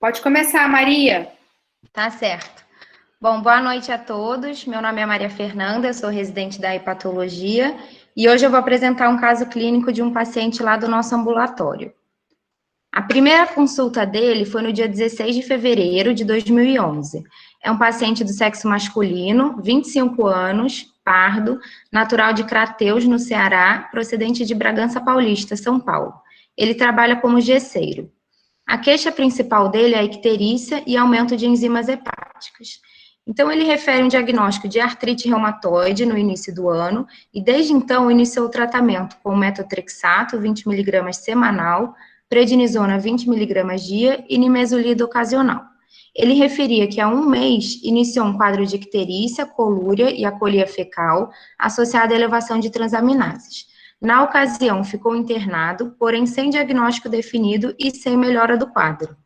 Pode começar, Maria. Tá certo. Bom, boa noite a todos. Meu nome é Maria Fernanda, eu sou residente da hepatologia e hoje eu vou apresentar um caso clínico de um paciente lá do nosso ambulatório. A primeira consulta dele foi no dia 16 de fevereiro de 2011. É um paciente do sexo masculino, 25 anos, pardo, natural de Crateús, no Ceará, procedente de Bragança Paulista, São Paulo. Ele trabalha como gesseiro. A queixa principal dele é a icterícia e aumento de enzimas hepáticas. Então, ele refere um diagnóstico de artrite reumatoide no início do ano e, desde então, iniciou o tratamento com metotrexato, 20 mg semanal, prednisona, 20 mg dia e nimesulida ocasional. Ele referia que há um mês iniciou um quadro de icterícia, colúria e acolia fecal associada à elevação de transaminases. Na ocasião, ficou internado, porém sem diagnóstico definido e sem melhora do quadro.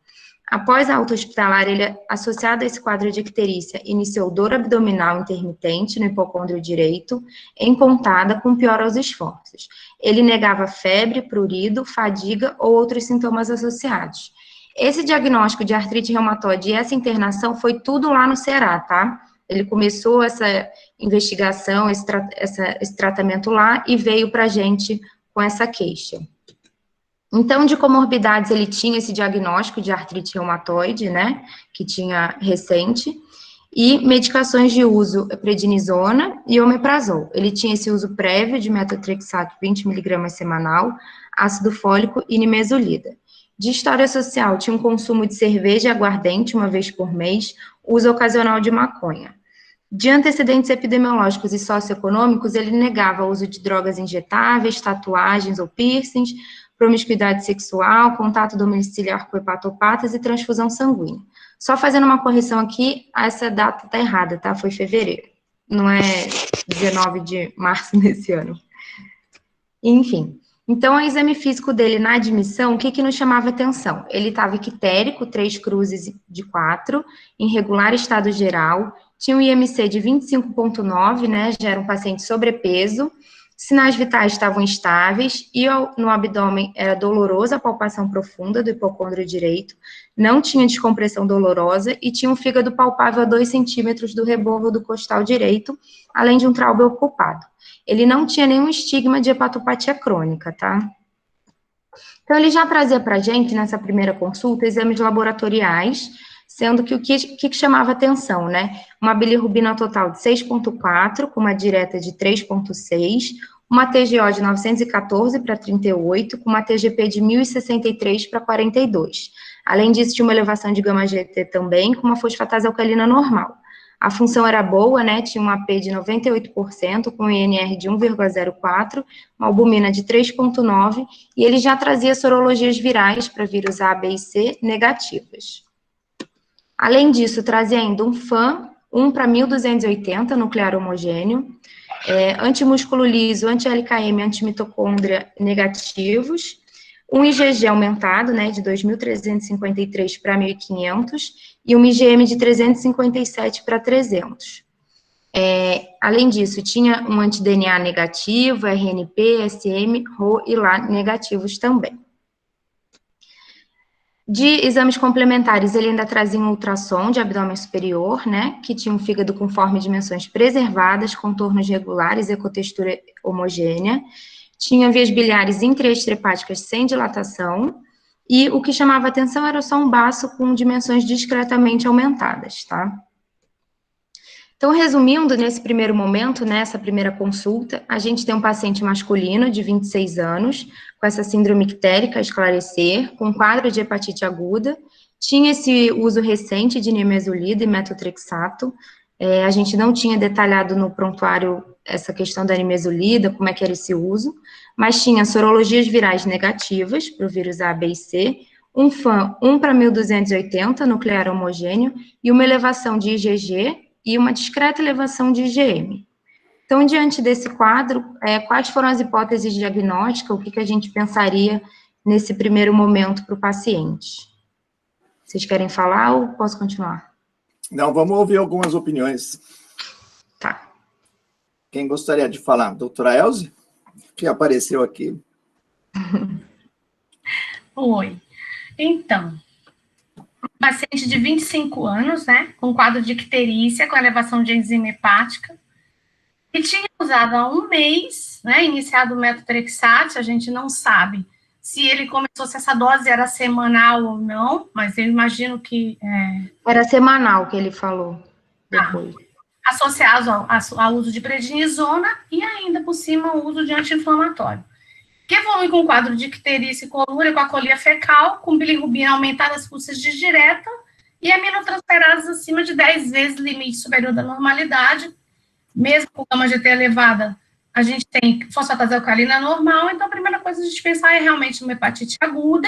Após a alta hospitalar, ele, associado a esse quadro de icterícia, iniciou dor abdominal intermitente no hipocôndrio direito, em pontada, com pior aos esforços. Ele negava febre, prurido, fadiga ou outros sintomas associados. Esse diagnóstico de artrite reumatoide e essa internação foi tudo lá no Ceará, tá? Ele começou essa investigação, esse tratamento lá e veio para a gente com essa queixa. Então, de comorbidades, ele tinha esse diagnóstico de artrite reumatoide, né, que tinha recente, e medicações de uso prednisona e omeprazol. Ele tinha esse uso prévio de metotrexato 20 mg semanal, ácido fólico e nimesulida. De história social, tinha um consumo de cerveja e aguardente uma vez por mês, uso ocasional de maconha. De antecedentes epidemiológicos e socioeconômicos, ele negava o uso de drogas injetáveis, tatuagens ou piercings, promiscuidade sexual, contato domiciliar com hepatopatas e transfusão sanguínea. Só fazendo uma correção aqui, essa data está errada, tá? Foi fevereiro, não é 19 de março desse ano. Enfim, então o exame físico dele na admissão, o que nos chamava atenção? Ele estava ictérico, 3 cruzes de 4, em regular estado geral, tinha um IMC de 25,9, né, já era um paciente sobrepeso, sinais vitais estavam estáveis, e no abdômen era dolorosa a palpação profunda do hipocôndrio direito, não tinha descompressão dolorosa e tinha um fígado palpável a 2 centímetros do rebordo do costal direito, além de um traube ocupado. Ele não tinha nenhum estigma de hepatopatia crônica, tá? Então, ele já trazia pra gente, nessa primeira consulta, exames laboratoriais, sendo que o que chamava atenção, né? Uma bilirrubina total de 6,4, com uma direta de 3,6, uma TGO de 914 para 38, com uma TGP de 1063 para 42. Além disso, tinha uma elevação de gama-GT também, com uma fosfatase alcalina normal. A função era boa, né? Tinha um AP de 98%, com INR de 1,04, uma albumina de 3,9, e ele já trazia sorologias virais para vírus A, B e C negativas. Além disso, trazia ainda um FAM, 1 para 1280, nuclear homogêneo, antimúsculo liso, anti-LKM, antimitocôndria negativos, um IgG aumentado, né, de 2.353 para 1.500, e um IgM de 357 para 300. Além disso, tinha um anti-DNA negativo, RNP, SM, RO e LA negativos também. De exames complementares, ele ainda trazia um ultrassom de abdômen superior, né, que tinha um fígado com forma e dimensões preservadas, contornos regulares, ecotextura homogênea, tinha vias biliares intraextrahepáticas sem dilatação, e o que chamava atenção era só um baço com dimensões discretamente aumentadas, tá? Então, resumindo, nesse primeiro momento, nessa primeira consulta, a gente tem um paciente masculino de 26 anos, com essa síndrome ictérica a esclarecer, com quadro de hepatite aguda, tinha esse uso recente de nimesulida e metotrexato, a gente não tinha detalhado no prontuário essa questão da nimesulida, como é que era esse uso, mas tinha sorologias virais negativas para o vírus A, B e C, um FAM 1 para 1280, nuclear homogêneo, e uma elevação de IgG, e uma discreta elevação de IgM. Então, diante desse quadro, quais foram as hipóteses diagnósticas, o que a gente pensaria nesse primeiro momento para o paciente? Vocês querem falar ou posso continuar? Não, vamos ouvir algumas opiniões. Tá. Quem gostaria de falar? Doutora Elze, que apareceu aqui. Oi. Então, paciente de 25 anos, né, com quadro de icterícia, com elevação de enzima hepática, e tinha usado há um mês, né, iniciado o metotrexate. A gente não sabe se ele começou, se essa dose era semanal ou não, mas eu imagino que... Era semanal que ele falou depois. Associado ao uso de prednisona e ainda por cima o uso de anti-inflamatório. Que evolui com o quadro de icterícia e colúria, com a colia fecal, com bilirrubina aumentada, as pulsas direta e aminotransferases acima de 10 vezes limite superior da normalidade. Mesmo com gama GT elevada, a gente tem fosfatase alcalina normal. Então, a primeira coisa a gente pensar é realmente uma hepatite aguda,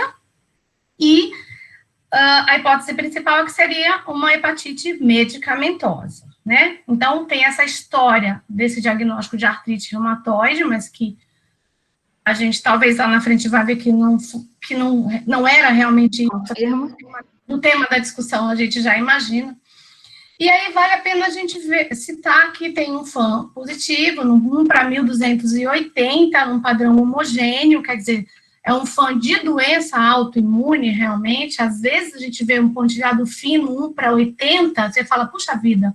e a hipótese principal é que seria uma hepatite medicamentosa, né? Então, tem essa história desse diagnóstico de artrite reumatoide, mas que a gente talvez lá na frente vai ver que não era realmente isso. No tema da discussão, a gente já imagina. E aí vale a pena a gente citar que tem um FAM positivo, no 1 para 1.280, num padrão homogêneo, quer dizer, é um FAM de doença autoimune, realmente. Às vezes a gente vê um pontilhado fino, 1 para 80, você fala, puxa vida,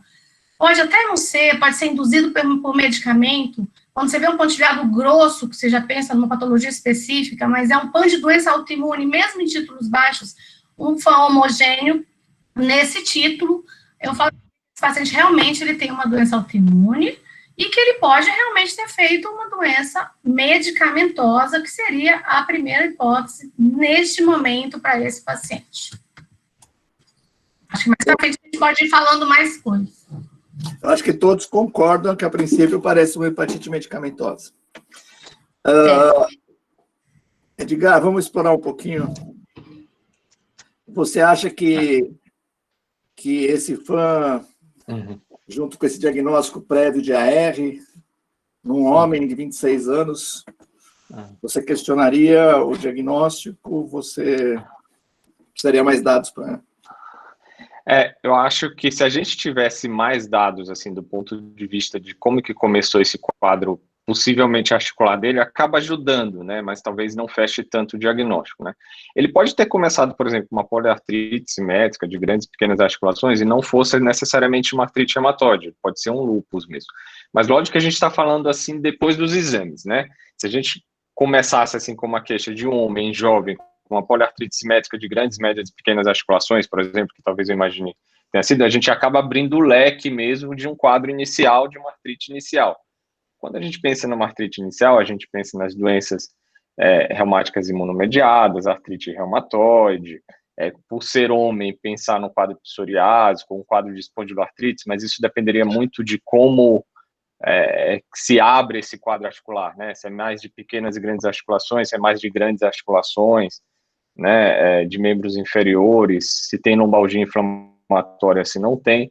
pode até não ser, pode ser induzido por medicamento. Quando você vê um pontilhado grosso, que você já pensa numa patologia específica, mas é um PAN de doença autoimune, mesmo em títulos baixos, um FAM homogêneo, nesse título, eu falo que esse paciente realmente ele tem uma doença autoimune e que ele pode realmente ter feito uma doença medicamentosa, que seria a primeira hipótese neste momento para esse paciente. Acho que mais pra frente a gente pode ir falando mais coisas. Eu acho que todos concordam que, a princípio, parece uma hepatite medicamentosa. Edgar, vamos explorar um pouquinho. Você acha que esse FAM, junto com esse diagnóstico prévio de AR, num homem de 26 anos, você questionaria o diagnóstico? Você precisaria mais dados para... Eu acho que se a gente tivesse mais dados, assim, do ponto de vista de como que começou esse quadro possivelmente articular dele, acaba ajudando, né, mas talvez não feche tanto o diagnóstico, né. Ele pode ter começado, por exemplo, uma poliartrite simétrica de grandes e pequenas articulações e não fosse necessariamente uma artrite reumatoide, pode ser um lúpus mesmo. Mas lógico que a gente está falando, assim, depois dos exames, né. Se a gente começasse, assim, com uma queixa de um homem jovem, uma poliartrite simétrica de grandes, médias e pequenas articulações, por exemplo, que talvez eu imagine tenha sido, a gente acaba abrindo o leque mesmo de um quadro inicial, de uma artrite inicial. Quando a gente pensa numa artrite inicial, a gente pensa nas doenças reumáticas imunomediadas, artrite reumatoide, por ser homem, pensar no quadro psoriásico, um quadro de espondiloartrite, mas isso dependeria muito de como se abre esse quadro articular, né? Se é mais de pequenas e grandes articulações, se é mais de grandes articulações, né, de membros inferiores, se tem lombalgia inflamatória, se não tem.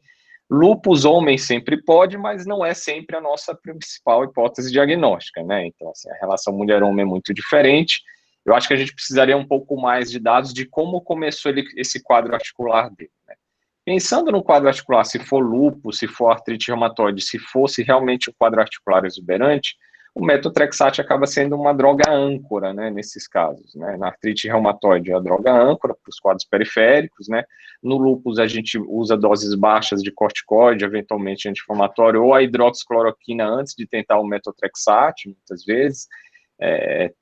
Lúpus homem sempre pode, mas não é sempre a nossa principal hipótese diagnóstica, né? Então, assim, a relação mulher-homem é muito diferente. Eu acho que a gente precisaria um pouco mais de dados de como começou esse quadro articular dele, né? Pensando no quadro articular, se for lúpus, se for artrite reumatoide, se fosse realmente um quadro articular exuberante, o metotrexate acaba sendo uma droga âncora, né, nesses casos, né? Na artrite reumatoide é a droga âncora para os quadros periféricos, né? No lúpus a gente usa doses baixas de corticoide, eventualmente anti-inflamatório, ou a hidroxicloroquina antes de tentar o metotrexate, muitas vezes.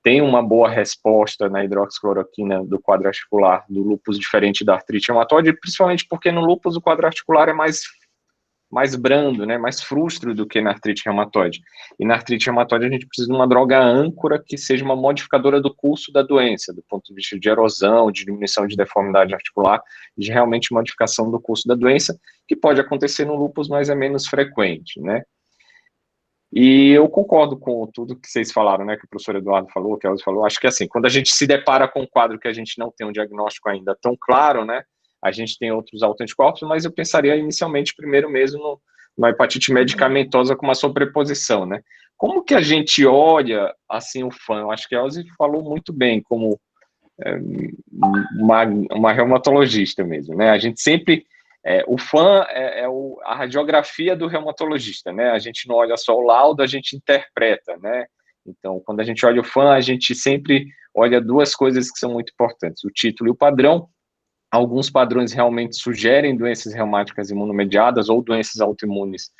Tem uma boa resposta na hidroxicloroquina do quadro articular do lúpus, diferente da artrite reumatoide, principalmente porque no lúpus o quadro articular é mais brando, né, mais frustro do que na artrite reumatoide. E na artrite reumatoide a gente precisa de uma droga âncora que seja uma modificadora do curso da doença, do ponto de vista de erosão, de diminuição de deformidade articular, de realmente modificação do curso da doença, que pode acontecer no lúpus, mas é menos frequente, né. E eu concordo com tudo que vocês falaram, né, que o professor Eduardo falou, que a Elza falou. Acho que, assim, quando a gente se depara com um quadro que a gente não tem um diagnóstico ainda tão claro, né, a gente tem outros autoanticorpos, mas eu pensaria inicialmente primeiro mesmo numa hepatite medicamentosa com uma sobreposição, né. Como que a gente olha, assim, o FAM? Eu acho que a Elza falou muito bem, como uma reumatologista mesmo, né, a gente sempre... o FAM a radiografia do reumatologista, né? A gente não olha só o laudo, a gente interpreta, né? Então, quando a gente olha o FAM, a gente sempre olha duas coisas que são muito importantes: o título e o padrão. alguns padrões realmente sugerem doenças reumáticas imunomediadas ou doenças autoimunes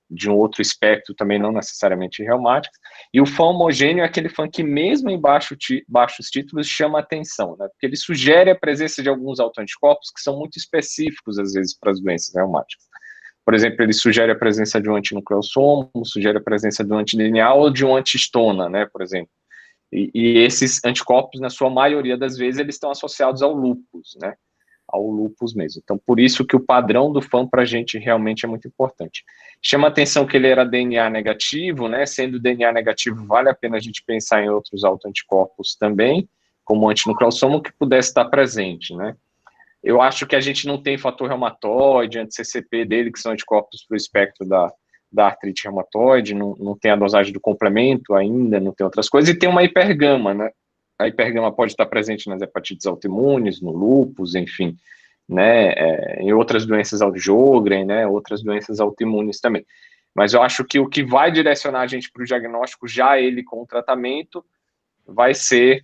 de um outro espectro, também não necessariamente reumáticas, e o fã homogêneo é aquele fã que mesmo em baixos títulos chama atenção, né, porque ele sugere a presença de alguns autoanticorpos que são muito específicos, às vezes, para as doenças reumáticas. Por exemplo, ele sugere a presença de um antinucleossomo, sugere a presença de um anti-DNA ou de um antihistona, né, por exemplo. E esses anticorpos, na sua maioria das vezes, eles estão associados ao lúpus, né, ao lúpus mesmo. Então, por isso que o padrão do FAM para a gente realmente é muito importante. Chama a atenção que ele era DNA negativo, né, sendo DNA negativo, vale a pena a gente pensar em outros autoanticorpos também, como o antinucleossomo, que pudesse estar presente, né. Eu acho que a gente não tem fator reumatoide, anti-CCP dele, que são anticorpos para o espectro da artrite reumatoide, não tem a dosagem do complemento ainda, não tem outras coisas, e tem uma hipergama, né? A hipergama pode estar presente nas hepatites autoimunes, no lúpus, enfim, né? Em outras doenças de Sjögren, né? Outras doenças autoimunes também. Mas eu acho que o que vai direcionar a gente para o diagnóstico, já ele com o tratamento, vai ser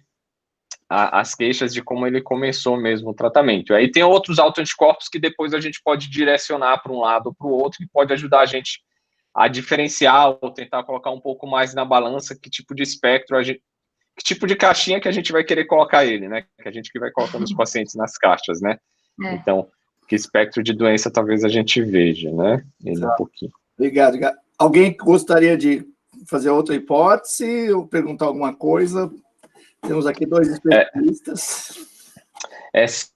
as queixas de como ele começou mesmo o tratamento. Aí tem outros autoanticorpos que depois a gente pode direcionar para um lado ou para o outro, que pode ajudar a gente a diferenciar ou tentar colocar um pouco mais na balança que tipo de espectro, que tipo de caixinha que a gente vai querer colocar ele, né? Que a gente que vai colocando os pacientes nas caixas, né? Então, que espectro de doença talvez a gente veja, né? Ele um pouquinho. Obrigado. Alguém gostaria de fazer outra hipótese ou perguntar alguma coisa? Temos aqui 2 especialistas.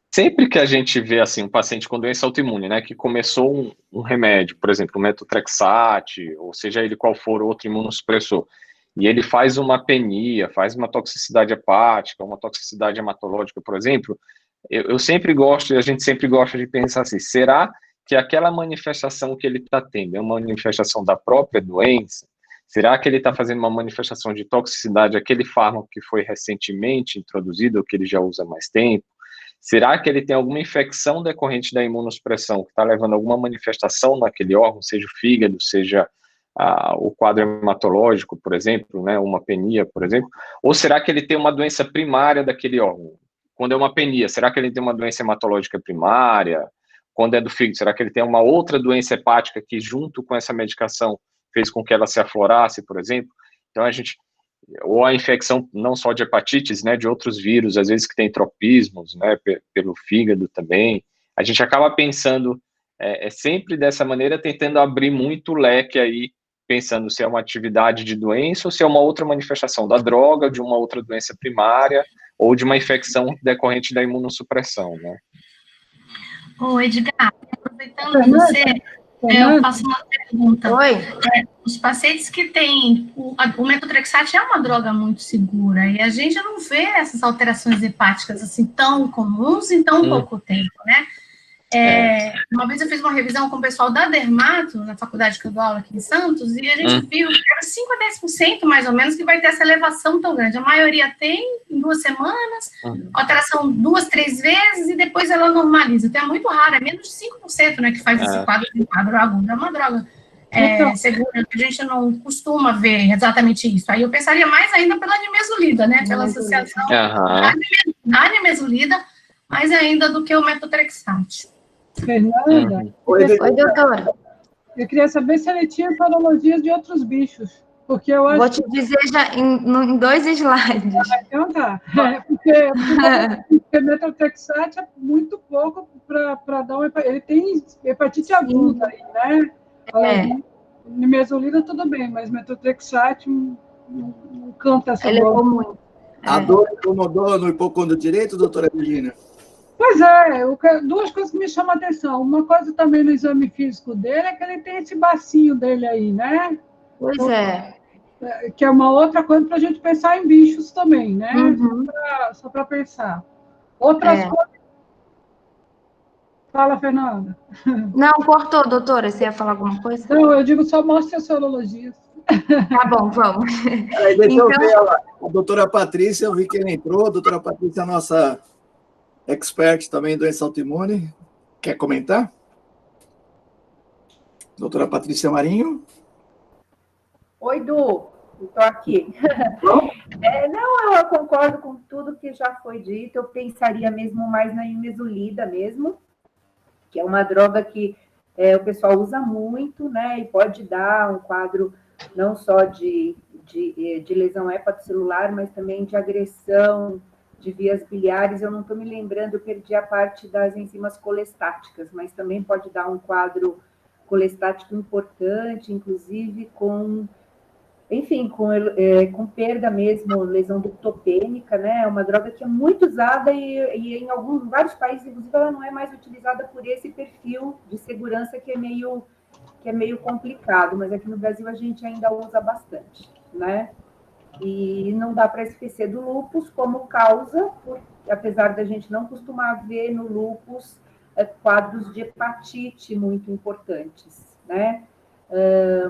Sempre que a gente vê assim, um paciente com doença autoimune, né, que começou um remédio, por exemplo, o metotrexate, ou seja ele qual for outro imunossupressor, e ele faz uma apenia, faz uma toxicidade hepática, uma toxicidade hematológica, por exemplo, eu sempre gosto, e a gente sempre gosta de pensar assim, será que aquela manifestação que ele está tendo é uma manifestação da própria doença? Será que ele está fazendo uma manifestação de toxicidade, aquele fármaco que foi recentemente introduzido, ou que ele já usa há mais tempo? Será que ele tem alguma infecção decorrente da imunossupressão, que está levando a alguma manifestação naquele órgão, seja o fígado, seja o quadro hematológico, por exemplo, né, uma penia, por exemplo? Ou será que ele tem uma doença primária daquele órgão? Quando é uma penia, será que ele tem uma doença hematológica primária? Quando é do fígado, será que ele tem uma outra doença hepática que, junto com essa medicação, fez com que ela se aflorasse, por exemplo? Então, ou a infecção não só de hepatites, né, de outros vírus, às vezes que tem tropismos, né, pelo fígado também. A gente acaba pensando sempre dessa maneira, tentando abrir muito o leque aí, pensando se é uma atividade de doença ou se é uma outra manifestação da droga, de uma outra doença primária ou de uma infecção decorrente da imunossupressão, né? Ô, Edgar, aproveitando você, eu faço uma pergunta. Oi. Os pacientes que têm... O metotrexate é uma droga muito segura, e a gente não vê essas alterações hepáticas assim tão comuns em tão pouco tempo, né? Uma vez eu fiz uma revisão com o pessoal da Dermato, na faculdade que eu dou aula aqui em Santos, e a gente viu que era 5 a 10% mais ou menos que vai ter essa elevação tão grande. A maioria tem em 2 semanas, alteração 2, 3 vezes, e depois ela normaliza. Então é muito raro, é menos de 5%, né, que faz esse quadro agudo. É uma droga segura, que a gente não costuma ver exatamente isso. Aí eu pensaria mais ainda pela nimesulida, né, pela associação da nimesulida, mais ainda do que o metotrexate. Fernanda, Oi, doutora. Eu queria saber se ele tinha patologias de outros bichos, porque eu acho... Vou te dizer já em 2 slides. Então tá, porque metotrexate é muito pouco para dar uma... Ele tem hepatite aguda aí, né? Nimesulida tudo bem, mas metotrexate não canta essa Ele bola. é muito. A dor incomodou no hipocôndrio direito, doutora Virginia? Pois é, 2 coisas que me chamam a atenção. Uma coisa também no exame físico dele é que ele tem esse bacinho dele aí, né? Pois Que é uma outra coisa para a gente pensar em bichos também, né? Só para pensar. Outras coisas... Fala, Fernanda. Não, cortou, doutora. Você ia falar alguma coisa? Não, eu digo só mostre as sorologias. Tá bom, vamos. Deixa eu ver a doutora Patrícia, eu vi que ela entrou. A doutora Patrícia é a nossa expert também em doença autoimune. Quer comentar? Doutora Patrícia Marinho. Oi, Du. estou aqui. Não, eu concordo com tudo que já foi dito, eu pensaria mesmo mais na imesulida mesmo, que é uma droga que o pessoal usa muito, né, e pode dar um quadro não só de lesão hepatocelular, mas também de agressão de vias biliares. Eu não estou me lembrando, eu perdi a parte das enzimas colestáticas, mas também pode dar um quadro colestático importante, inclusive com perda mesmo, lesão ductopênica, né? É uma droga que é muito usada e em vários países, inclusive, ela não é mais utilizada por esse perfil de segurança que é meio complicado, mas aqui no Brasil a gente ainda usa bastante, né? E não dá para esquecer do lúpus como causa, apesar da gente não costumar ver no lúpus quadros de hepatite muito importantes, né?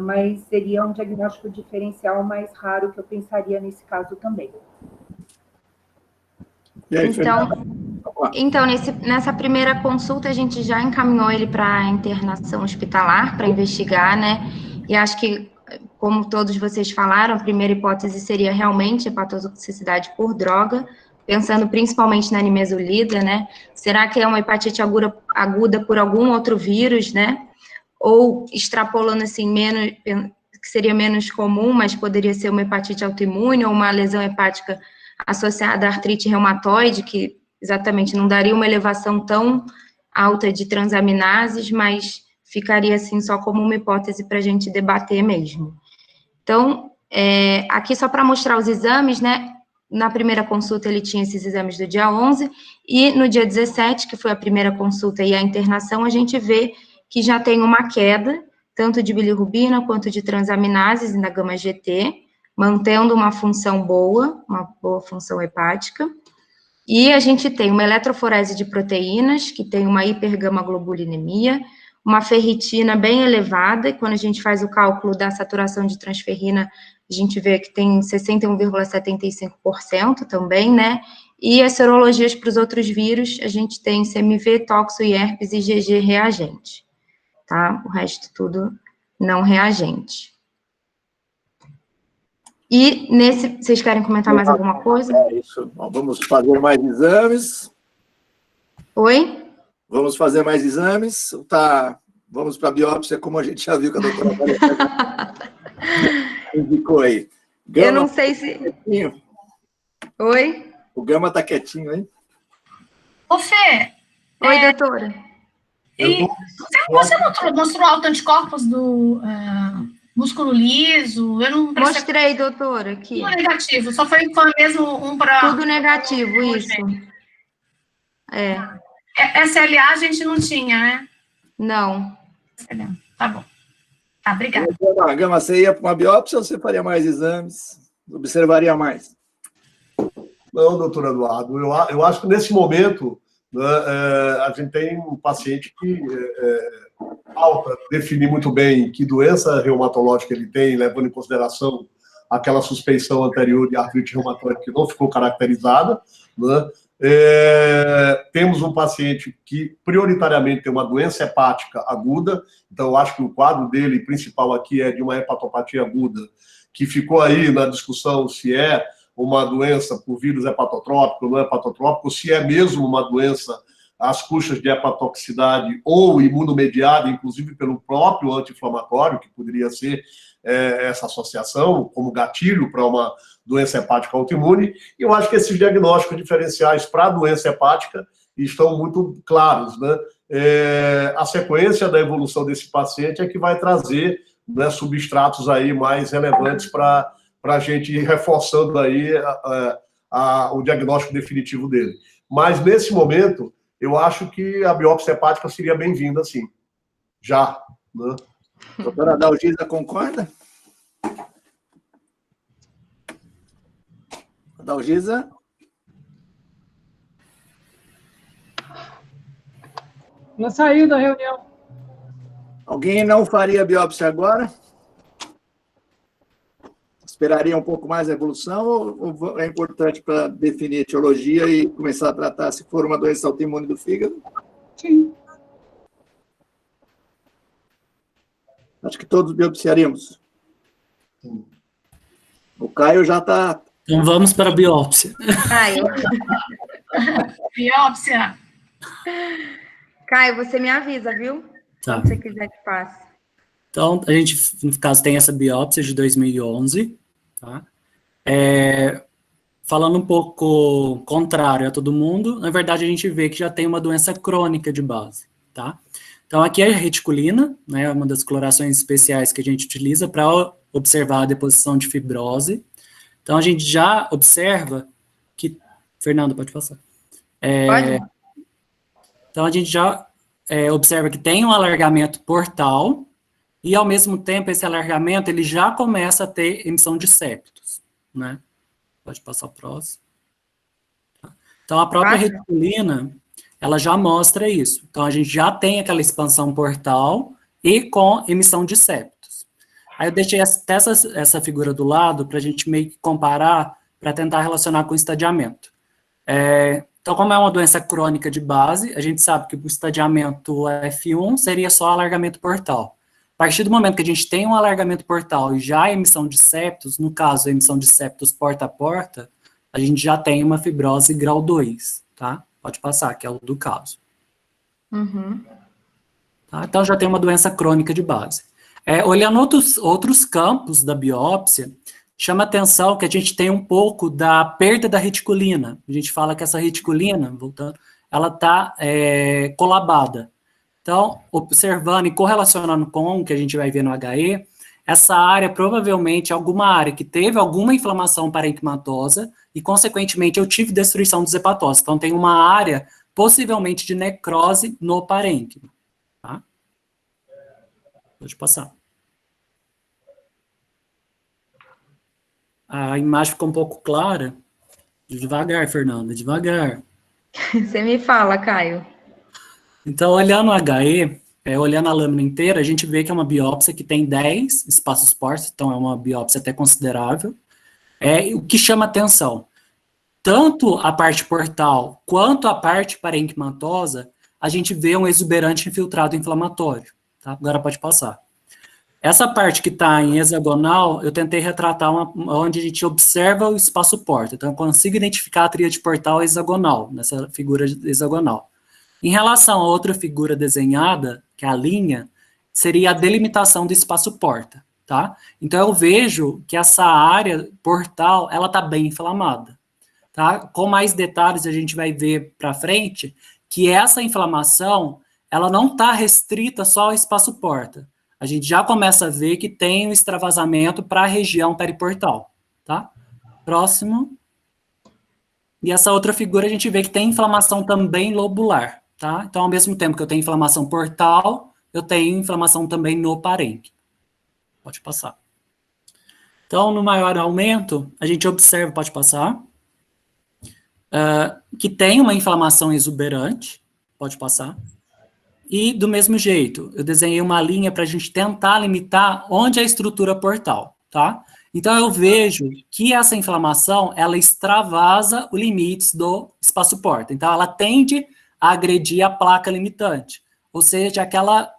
Mas seria um diagnóstico diferencial mais raro que eu pensaria nesse caso também. Então nessa primeira consulta, a gente já encaminhou ele para a internação hospitalar, para investigar, né? E acho que, como todos vocês falaram, a primeira hipótese seria realmente hepatotoxicidade por droga, pensando principalmente na nimesulida, né? Será que é uma hepatite aguda por algum outro vírus, né? Ou extrapolando assim, que seria menos comum, mas poderia ser uma hepatite autoimune ou uma lesão hepática associada à artrite reumatoide, que exatamente não daria uma elevação tão alta de transaminases, mas ficaria assim só como uma hipótese para a gente debater mesmo. Então, aqui só para mostrar os exames, né? Na primeira consulta ele tinha esses exames do dia 11, e no dia 17, que foi a primeira consulta e a internação, a gente vê que já tem uma queda, tanto de bilirrubina quanto de transaminases na gama-GT, mantendo uma função boa, uma boa função hepática. E a gente tem uma eletroforese de proteínas, que tem uma hipergamaglobulinemia, uma ferritina bem elevada, e quando a gente faz o cálculo da saturação de transferrina, a gente vê que tem 61,75% também, né? E as serologias para os outros vírus, a gente tem CMV, toxo e herpes e IgG reagente. Tá? O resto tudo não reagente. E vocês querem comentar mais alguma coisa? É isso. Bom, vamos fazer mais exames. Oi? Vamos fazer mais exames. Vamos para a biópsia, como a gente já viu que a doutora Maria indicou aí. Gama, eu não sei se... Quietinho. Oi? O Gama está quietinho, hein? Ô, Fê. Oi, doutora. Você mostrou autoanticorpos do músculo liso? Eu não mostrei, doutora, aqui. Tudo negativo, só foi mesmo para... Tudo negativo, isso. SLA a gente não tinha, né? Não. Tá bom. Tá, obrigada. Gama, você ia para uma biópsia ou você faria mais exames? Observaria mais? Não, doutor Eduardo, eu acho que nesse momento, né, a gente tem um paciente que falta definir muito bem que doença reumatológica ele tem, levando em consideração aquela suspeição anterior de artrite reumatoide que não ficou caracterizada, né? Temos um paciente que prioritariamente tem uma doença hepática aguda, então eu acho que o quadro dele principal aqui é de uma hepatopatia aguda, que ficou aí na discussão se é uma doença por vírus hepatotrópico ou não hepatotrópico, se é mesmo uma doença às custas de hepatotoxicidade ou imunomediada, inclusive pelo próprio anti-inflamatório, que poderia ser essa associação como gatilho para uma doença hepática autoimune. E eu acho que esses diagnósticos diferenciais para a doença hepática estão muito claros, né? A sequência da evolução desse paciente é que vai trazer, né, substratos aí mais relevantes para a gente ir reforçando aí o diagnóstico definitivo dele. Mas, nesse momento, eu acho que a biópsia hepática seria bem-vinda, sim. Já, né? Doutora Dalgisa, concorda? Dalgisa? Ela saiu da reunião. Alguém não faria biópsia agora? Esperaria um pouco mais a evolução ou é importante para definir a etiologia e começar a tratar se for uma doença autoimune do fígado? Sim. Acho que todos biopsiaríamos. O Caio já está... Então vamos para a biópsia. Caio. Biópsia. Caio, você me avisa, viu? Tá. Se você quiser que passe. Então, a gente, no caso, tem essa biópsia de 2011, tá? Falando um pouco contrário a todo mundo, na verdade, a gente vê que já tem uma doença crônica de base, tá? Então, aqui é a reticulina, né, uma das colorações especiais que a gente utiliza para observar a deposição de fibrose. Então, a gente já observa que... Fernanda, pode passar. Pode? Então, a gente já observa que tem um alargamento portal e, ao mesmo tempo, esse alargamento ele já começa a ter emissão de septos, né? Pode passar o próximo. Então, a própria reticulina, ela já mostra isso. Então, a gente já tem aquela expansão portal e com emissão de septos. Aí eu deixei até essa figura do lado para a gente meio que comparar, para tentar relacionar com o estadiamento. Então, como é uma doença crônica de base, a gente sabe que o estadiamento F1 seria só alargamento portal. A partir do momento que a gente tem um alargamento portal e já a emissão de septos, no caso, a emissão de septos porta a porta, a gente já tem uma fibrose grau 2, tá? Pode passar, que é o do caso. Uhum. Tá? Então, já tem uma doença crônica de base. Olhando outros campos da biópsia, chama atenção que a gente tem um pouco da perda da reticulina. A gente fala que essa reticulina, voltando, ela está colabada. Então, observando e correlacionando com o que a gente vai ver no HE, essa área provavelmente é alguma área que teve alguma inflamação parenquimatosa e, consequentemente, eu tive destruição dos hepatócitos. Então, tem uma área, possivelmente, de necrose no parênquima. Tá? Pode passar. A imagem ficou um pouco clara. Devagar, Fernanda, devagar. Você me fala, Caio. Então, olhando o HE, olhando a lâmina inteira, a gente vê que é uma biópsia que tem 10 espaços portos, então é uma biópsia até considerável. O que chama atenção, tanto a parte portal quanto a parte parenquimatosa, a gente vê um exuberante infiltrado inflamatório. Tá? Agora pode passar. Essa parte que está em hexagonal, eu tentei retratar onde a gente observa o espaço porta. Então, eu consigo identificar a tríade portal hexagonal, nessa figura hexagonal. Em relação a outra figura desenhada, que é a linha, seria a delimitação do espaço porta, tá? Então, eu vejo que essa área portal, ela está bem inflamada, tá? Com mais detalhes, a gente vai ver para frente que essa inflamação, ela não está restrita só ao espaço porta. A gente já começa a ver que tem um extravasamento para a região periportal, tá? Próximo. E essa outra figura a gente vê que tem inflamação também lobular, tá? Então, ao mesmo tempo que eu tenho inflamação portal, eu tenho inflamação também no parênquima. Pode passar. Então, no maior aumento, a gente observa, pode passar, que tem uma inflamação exuberante, pode passar. E, do mesmo jeito, eu desenhei uma linha para a gente tentar limitar onde é a estrutura portal, tá? Então, eu vejo que essa inflamação, ela extravasa os limites do espaço porta. Então, ela tende a agredir a placa limitante, ou seja, aquela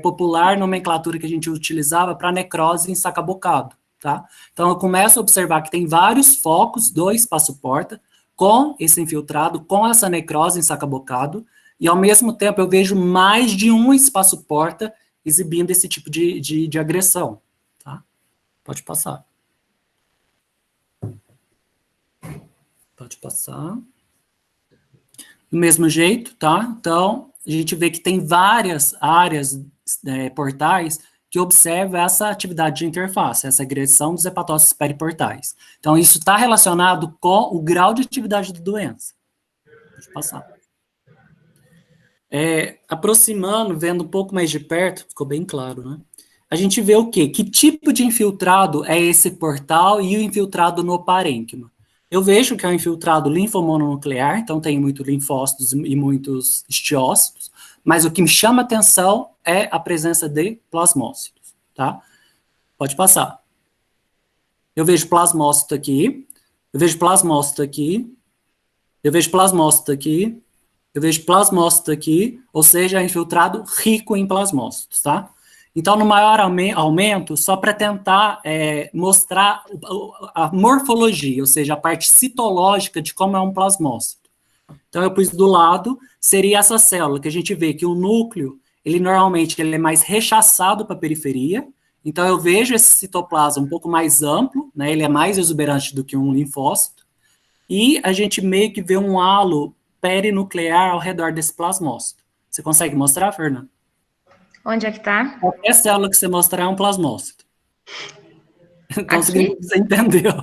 popular nomenclatura que a gente utilizava para necrose em sacabocado, tá? Então, eu começo a observar que tem vários focos do espaço porta com esse infiltrado, com essa necrose em sacabocado, e, ao mesmo tempo, eu vejo mais de um espaço porta exibindo esse tipo de agressão, tá? Pode passar. Pode passar. Do mesmo jeito, tá? Então, a gente vê que tem várias áreas portais que observam essa atividade de interface, essa agressão dos hepatócitos periportais. Então, isso está relacionado com o grau de atividade da doença. Pode passar. Aproximando, vendo um pouco mais de perto, ficou bem claro, né? A gente vê o quê? Que tipo de infiltrado é esse portal e o infiltrado no parênquima? Eu vejo que é um infiltrado linfomononuclear, então tem muitos linfócitos e muitos estiócitos, mas o que me chama atenção é a presença de plasmócitos, tá? Pode passar. Eu vejo plasmócito aqui, eu vejo plasmócito aqui, eu vejo plasmócito aqui, eu vejo plasmócito aqui, ou seja, é infiltrado rico em plasmócitos, tá? Então, no maior aumento, só para tentar mostrar a morfologia, ou seja, a parte citológica de como é um plasmócito. Então, eu pus do lado, seria essa célula, que a gente vê que o núcleo, ele normalmente é mais rechaçado para a periferia. Então, eu vejo esse citoplasma um pouco mais amplo, né, ele é mais exuberante do que um linfócito, e a gente meio que vê um halo perinuclear ao redor desse plasmócito. Você consegue mostrar, Fernanda? Onde é que está? Qualquer célula que você mostrar é um plasmócito. Então, significa que você entendeu.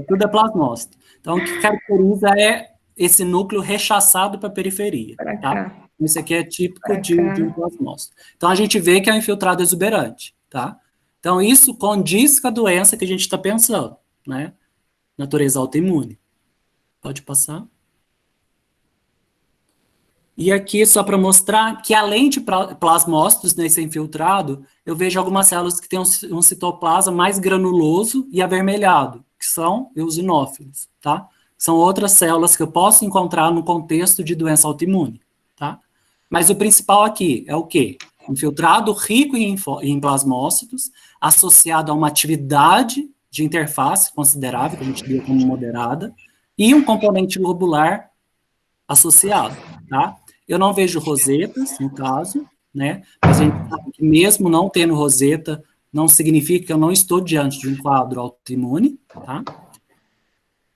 Tudo é plasmócito. Então, o que caracteriza é esse núcleo rechaçado para a periferia. Tá? Isso aqui é típico de um plasmócito. Então, a gente vê que é um infiltrado exuberante. Tá? Então, isso condiz com a doença que a gente está pensando, né? Natureza autoimune. Pode passar. E aqui, só para mostrar que, além de plasmócitos nesse infiltrado, eu vejo algumas células que têm um citoplasma mais granuloso e avermelhado, que são eosinófilos, tá? São outras células que eu posso encontrar no contexto de doença autoimune, tá? Mas o principal aqui é o quê? Infiltrado rico em plasmócitos, associado a uma atividade de interface considerável, que a gente viu como moderada, e um componente lobular associado, tá? Eu não vejo rosetas, no caso, né? Mas a gente sabe que mesmo não tendo roseta, não significa que eu não estou diante de um quadro autoimune, tá?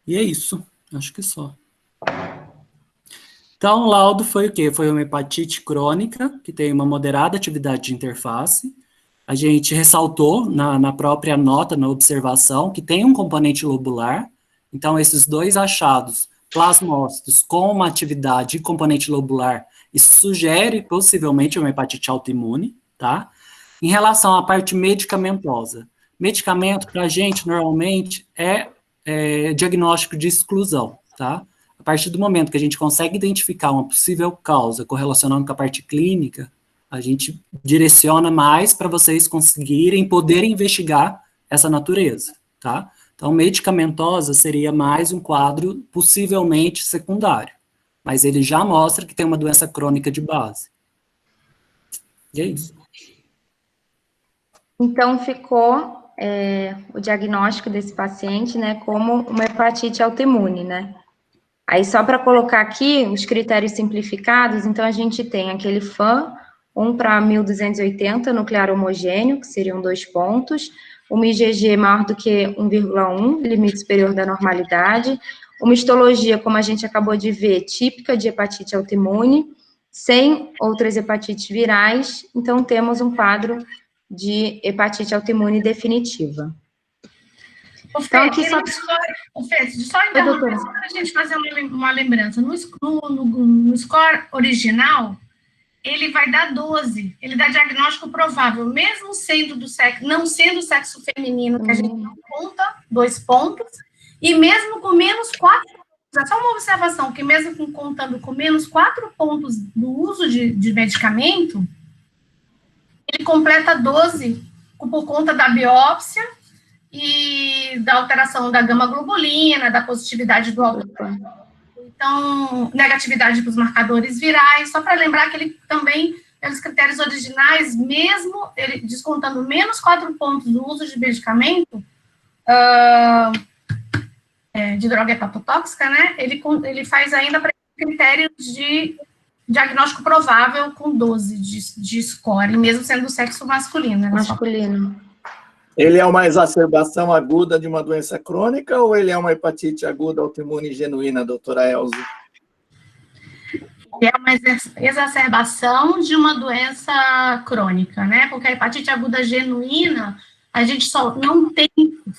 E é isso, acho que só. Então, o laudo foi o quê? Foi uma hepatite crônica, que tem uma moderada atividade de interface. A gente ressaltou na própria nota, na observação, que tem um componente lobular. Então, esses dois achados, plasmócitos com uma atividade de componente lobular, isso sugere possivelmente uma hepatite autoimune, tá? Em relação à parte medicamentosa, medicamento para a gente normalmente é diagnóstico de exclusão, tá? A partir do momento que a gente consegue identificar uma possível causa correlacionando com a parte clínica, a gente direciona mais para vocês poderem investigar essa natureza, tá? Então, medicamentosa seria mais um quadro possivelmente secundário, mas ele já mostra que tem uma doença crônica de base. E é isso. Então, ficou o diagnóstico desse paciente, né, como uma hepatite autoimune, né? Aí, só para colocar aqui os critérios simplificados, então a gente tem aquele FAM, 1 para 1280, nuclear homogêneo, que seriam 2 pontos, uma IgG maior do que 1,1, limite superior da normalidade, uma histologia, como a gente acabou de ver, típica de hepatite autoimune, sem outras hepatites virais, então temos um quadro de hepatite autoimune definitiva. Então, aqui só interromper, só para a gente fazer uma lembrança. No score original, ele vai dar 12, ele dá diagnóstico provável, mesmo sendo do sexo, não sendo sexo feminino, que a gente não conta 2 pontos, e mesmo com menos 4 pontos, é só uma observação, que mesmo contando com menos 4 pontos do uso de medicamento, ele completa 12 por conta da biópsia e da alteração da gama-globulina, da positividade do autoimune. Então, negatividade para os marcadores virais, só para lembrar que ele também, pelos critérios originais, mesmo ele descontando menos 4 pontos do uso de medicamento, de droga hepatotóxica, né, ele faz ainda para critérios de diagnóstico provável com 12 de score, mesmo sendo do sexo masculino. Né, masculino. Ele é uma exacerbação aguda de uma doença crônica ou ele é uma hepatite aguda autoimune genuína, doutora Elza? É uma exacerbação de uma doença crônica, né? Porque a hepatite aguda genuína, a gente só não tem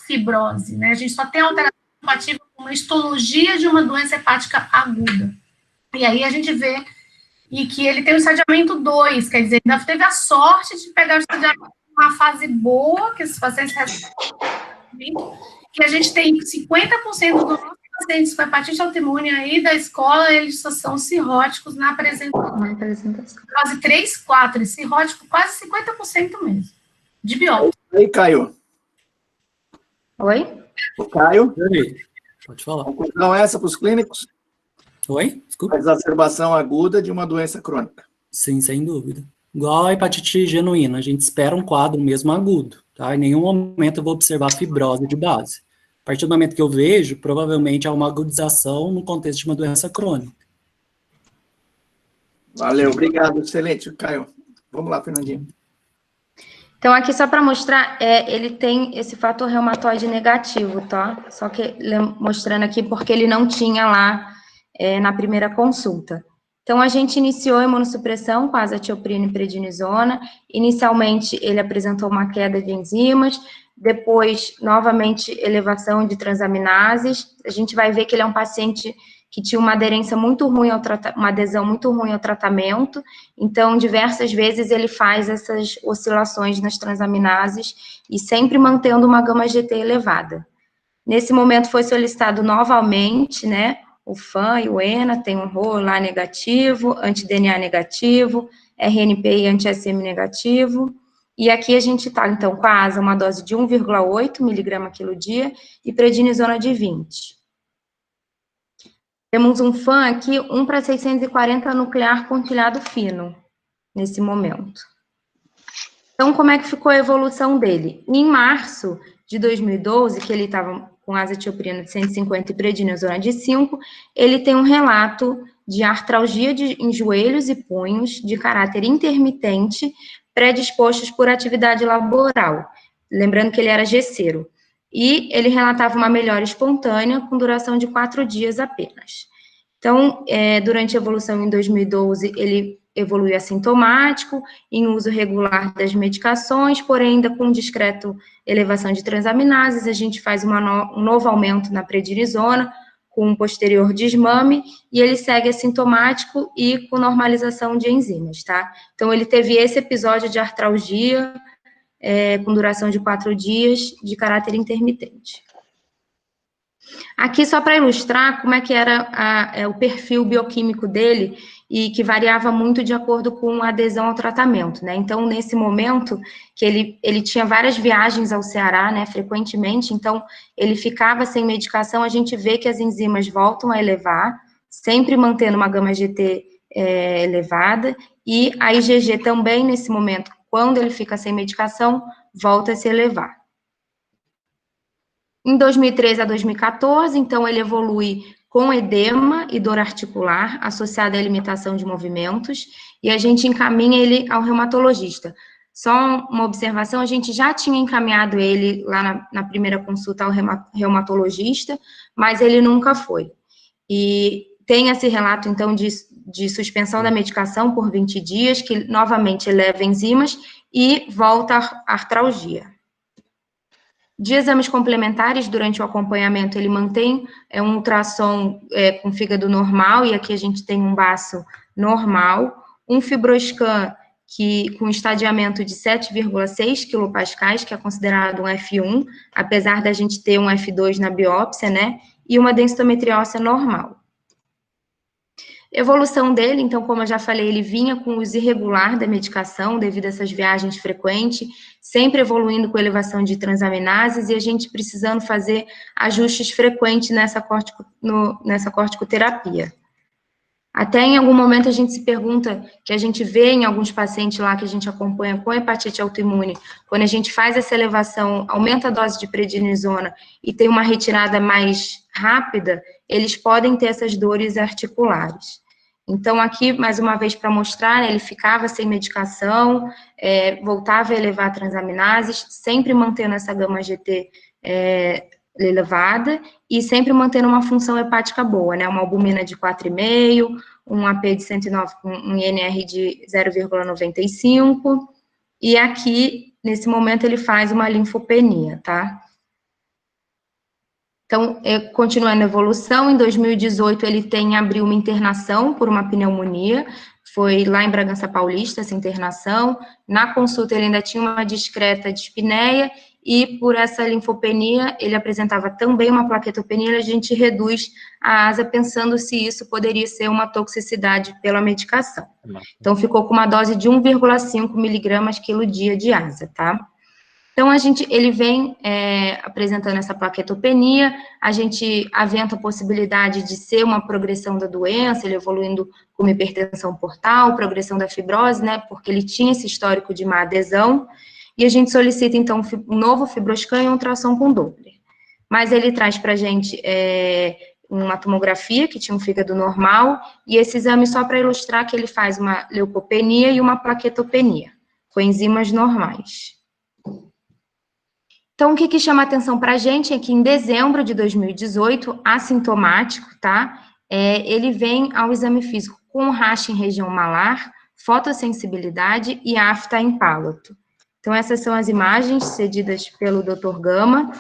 fibrose, né? A gente só tem alteração compatível com uma histologia de uma doença hepática aguda. E aí a gente vê que ele tem o estadiamento 2, quer dizer, ainda teve a sorte de pegar o estadiamento uma fase boa, que esses pacientes que a gente tem 50% dos nossos pacientes com hepatite autoimune aí da escola, eles são cirróticos na apresentação. Quase 3, 4, cirrótico quase 50% mesmo, de biópsia. Aí, Caio. Oi? O Caio. Pode falar. Conclusão essa para os clínicos? Oi? Desculpa. A exacerbação aguda de uma doença crônica. Sim, sem dúvida. Igual a hepatite genuína, a gente espera um quadro mesmo agudo, tá? Em nenhum momento eu vou observar fibrose de base. A partir do momento que eu vejo, provavelmente há uma agudização no contexto de uma doença crônica. Valeu, obrigado, excelente, Caio. Vamos lá, Fernandinho. Então, aqui só para mostrar, ele tem esse fator reumatoide negativo, tá? Só que mostrando aqui porque ele não tinha lá na primeira consulta. Então, a gente iniciou a imunossupressão com azatioprina e prednisona. Inicialmente, ele apresentou uma queda de enzimas, depois, novamente, elevação de transaminases. A gente vai ver que ele é um paciente que tinha uma aderência muito ruim uma adesão muito ruim ao tratamento, então, diversas vezes ele faz essas oscilações nas transaminases e sempre mantendo uma gama-GT elevada. Nesse momento foi solicitado novamente, né, o FAN e o ENA, tem um rolo lá negativo, anti-DNA negativo, RNP e anti-SM negativo, e aqui a gente está, então, com a asa, uma dose de 1,8 mg quilo dia e prednisona de 20. Temos um FAN aqui, 1/640 nuclear pontilhado fino, nesse momento. Então, como é que ficou a evolução dele? Em março de 2012, que ele estava com azatioprina de 150 e prednisona de 5, ele tem um relato de artralgia em joelhos e punhos, de caráter intermitente, predispostos por atividade laboral. Lembrando que ele era gesseiro. E ele relatava uma melhora espontânea com duração de 4 dias apenas. Então, durante a evolução em 2012, ele evoluiu assintomático, em uso regular das medicações, porém ainda com discreto elevação de transaminases, a gente faz um novo aumento na prednisona, com um posterior desmame, e ele segue assintomático e com normalização de enzimas, tá? Então, ele teve esse episódio de artralgia, com duração de 4 dias, de caráter intermitente. Aqui, só para ilustrar como é que era o perfil bioquímico dele, e que variava muito de acordo com a adesão ao tratamento, né? Então, nesse momento, que ele tinha várias viagens ao Ceará, né, frequentemente, então, ele ficava sem medicação, a gente vê que as enzimas voltam a elevar, sempre mantendo uma gama-GT elevada, e a IgG também, nesse momento, quando ele fica sem medicação, volta a se elevar. Em 2013 a 2014, então, ele evolui com edema e dor articular, associada à limitação de movimentos, e a gente encaminha ele ao reumatologista. Só uma observação, a gente já tinha encaminhado ele lá na primeira consulta ao reumatologista, mas ele nunca foi. E tem esse relato, então, de suspensão da medicação por 20 dias, que novamente eleva enzimas e volta à artralgia. De exames complementares, durante o acompanhamento, ele mantém um ultrassom com fígado normal, e aqui a gente tem um baço normal, um fibroscan com estadiamento de 7,6 kPa, que é considerado um F1, apesar da gente ter um F2 na biópsia, né, e uma densitometria óssea normal. Evolução dele, então, como eu já falei, ele vinha com uso irregular da medicação, devido a essas viagens frequentes, sempre evoluindo com elevação de transaminases, e a gente precisando fazer ajustes frequentes nessa corticoterapia. Até em algum momento a gente se pergunta, que a gente vê em alguns pacientes lá que a gente acompanha com hepatite autoimune, quando a gente faz essa elevação, aumenta a dose de prednisona e tem uma retirada mais rápida, eles podem ter essas dores articulares. Então, aqui, mais uma vez, para mostrar, né, ele ficava sem medicação, voltava a elevar transaminases, sempre mantendo essa gama-GT elevada e sempre mantendo uma função hepática boa, né, uma albumina de 4,5, um AP de 109 com um INR de 0,95, e aqui, nesse momento, ele faz uma linfopenia, tá? Então, continuando a evolução, em 2018 ele tem em abril uma internação por uma pneumonia, foi lá em Bragança Paulista essa internação, na consulta ele ainda tinha uma discreta dispneia, e por essa linfopenia ele apresentava também uma plaquetopenia, a gente reduz a asa pensando se isso poderia ser uma toxicidade pela medicação. Então, ficou com uma dose de 1,5 mg quilo dia de asa, tá? Então, ele vem apresentando essa plaquetopenia, a gente aventa a possibilidade de ser uma progressão da doença, ele evoluindo com uma hipertensão portal, progressão da fibrose, né, porque ele tinha esse histórico de má adesão, e a gente solicita, então, um novo fibroscan e um ultrassom com Doppler. Mas ele traz para a gente uma tomografia, que tinha um fígado normal, e esse exame só para ilustrar que ele faz uma leucopenia e uma plaquetopenia, com enzimas normais. Então, o que chama atenção para a gente é que em dezembro de 2018, assintomático, tá? Ele vem ao exame físico com racha em região malar, fotossensibilidade e afta em palato. Então, essas são as imagens cedidas pelo Dr. Gama,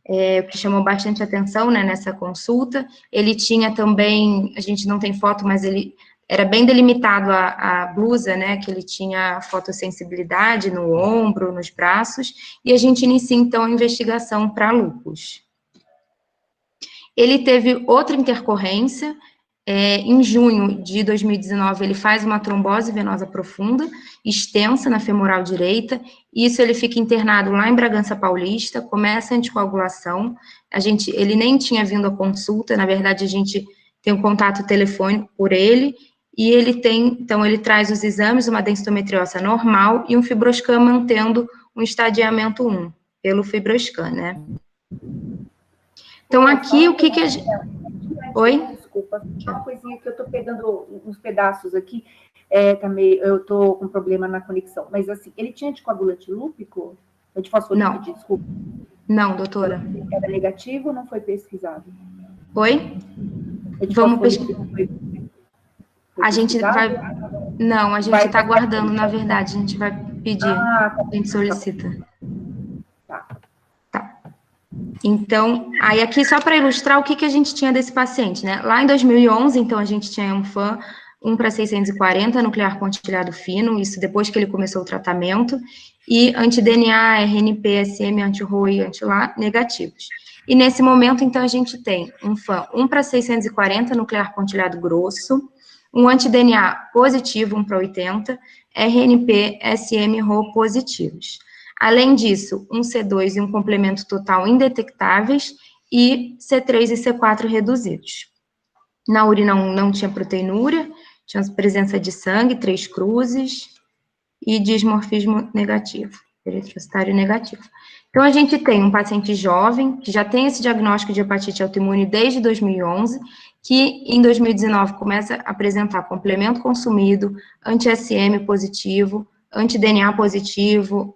o que chamou bastante atenção, né, nessa consulta. Ele tinha também, a gente não tem foto, mas ele era bem delimitado a blusa, né, que ele tinha fotossensibilidade no ombro, nos braços, e a gente inicia, então, a investigação para lúpus. Ele teve outra intercorrência, em junho de 2019, ele faz uma trombose venosa profunda, extensa na femoral direita, isso ele fica internado lá em Bragança Paulista, começa a anticoagulação, ele nem tinha vindo à consulta, na verdade, a gente tem um contato telefônico por ele, e então, ele traz os exames, uma densitometria óssea normal e um fibroscan mantendo um estadiamento 1, pelo fibroscan, né? Então, aqui, o que a gente... Oi? Desculpa, uma coisinha que eu estou pegando uns pedaços aqui, também, eu estou com problema na conexão, mas assim, ele tinha anticoagulante lúpico? Antifosfolípide, desculpa. Não, doutora. Era negativo ou não foi pesquisado? Oi? Vamos pesquisar. A gente vai... Não, a gente está aguardando, na verdade, a gente vai pedir, a gente solicita. Tá. Então, aí aqui só para ilustrar o que a gente tinha desse paciente, né? Lá em 2011, então, a gente tinha um FAM 1/640, nuclear pontilhado fino, isso depois que ele começou o tratamento, e anti-DNA, RNP, SM, anti-RO e anti-LA negativos. E nesse momento, então, a gente tem um FAM 1/640, nuclear pontilhado grosso, um anti-DNA positivo, 1/80, RNP, SM, RO positivos. Além disso, um C2 e um complemento total indetectáveis e C3 e C4 reduzidos. Na urina não tinha proteinúria, tinha presença de sangue, 3 cruzes e dismorfismo negativo, eritrocitário negativo. Então, a gente tem um paciente jovem, que já tem esse diagnóstico de hepatite autoimune desde 2011, que em 2019 começa a apresentar complemento consumido, anti-SM positivo, anti-DNA positivo,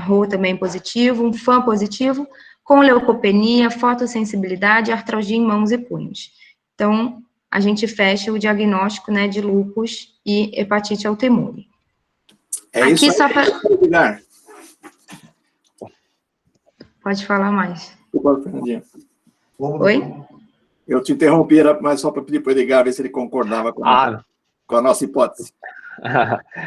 RO também positivo, um FAM positivo, com leucopenia, fotossensibilidade, artralgia em mãos e punhos. Então, a gente fecha o diagnóstico, né, de lúpus e hepatite autoimune. Aqui isso aí, só Pode falar mais. Desculpa, Fernandinha. Oi? Eu te interrompi, mas só para pedir para o Edgar ver se ele concordava com a nossa hipótese.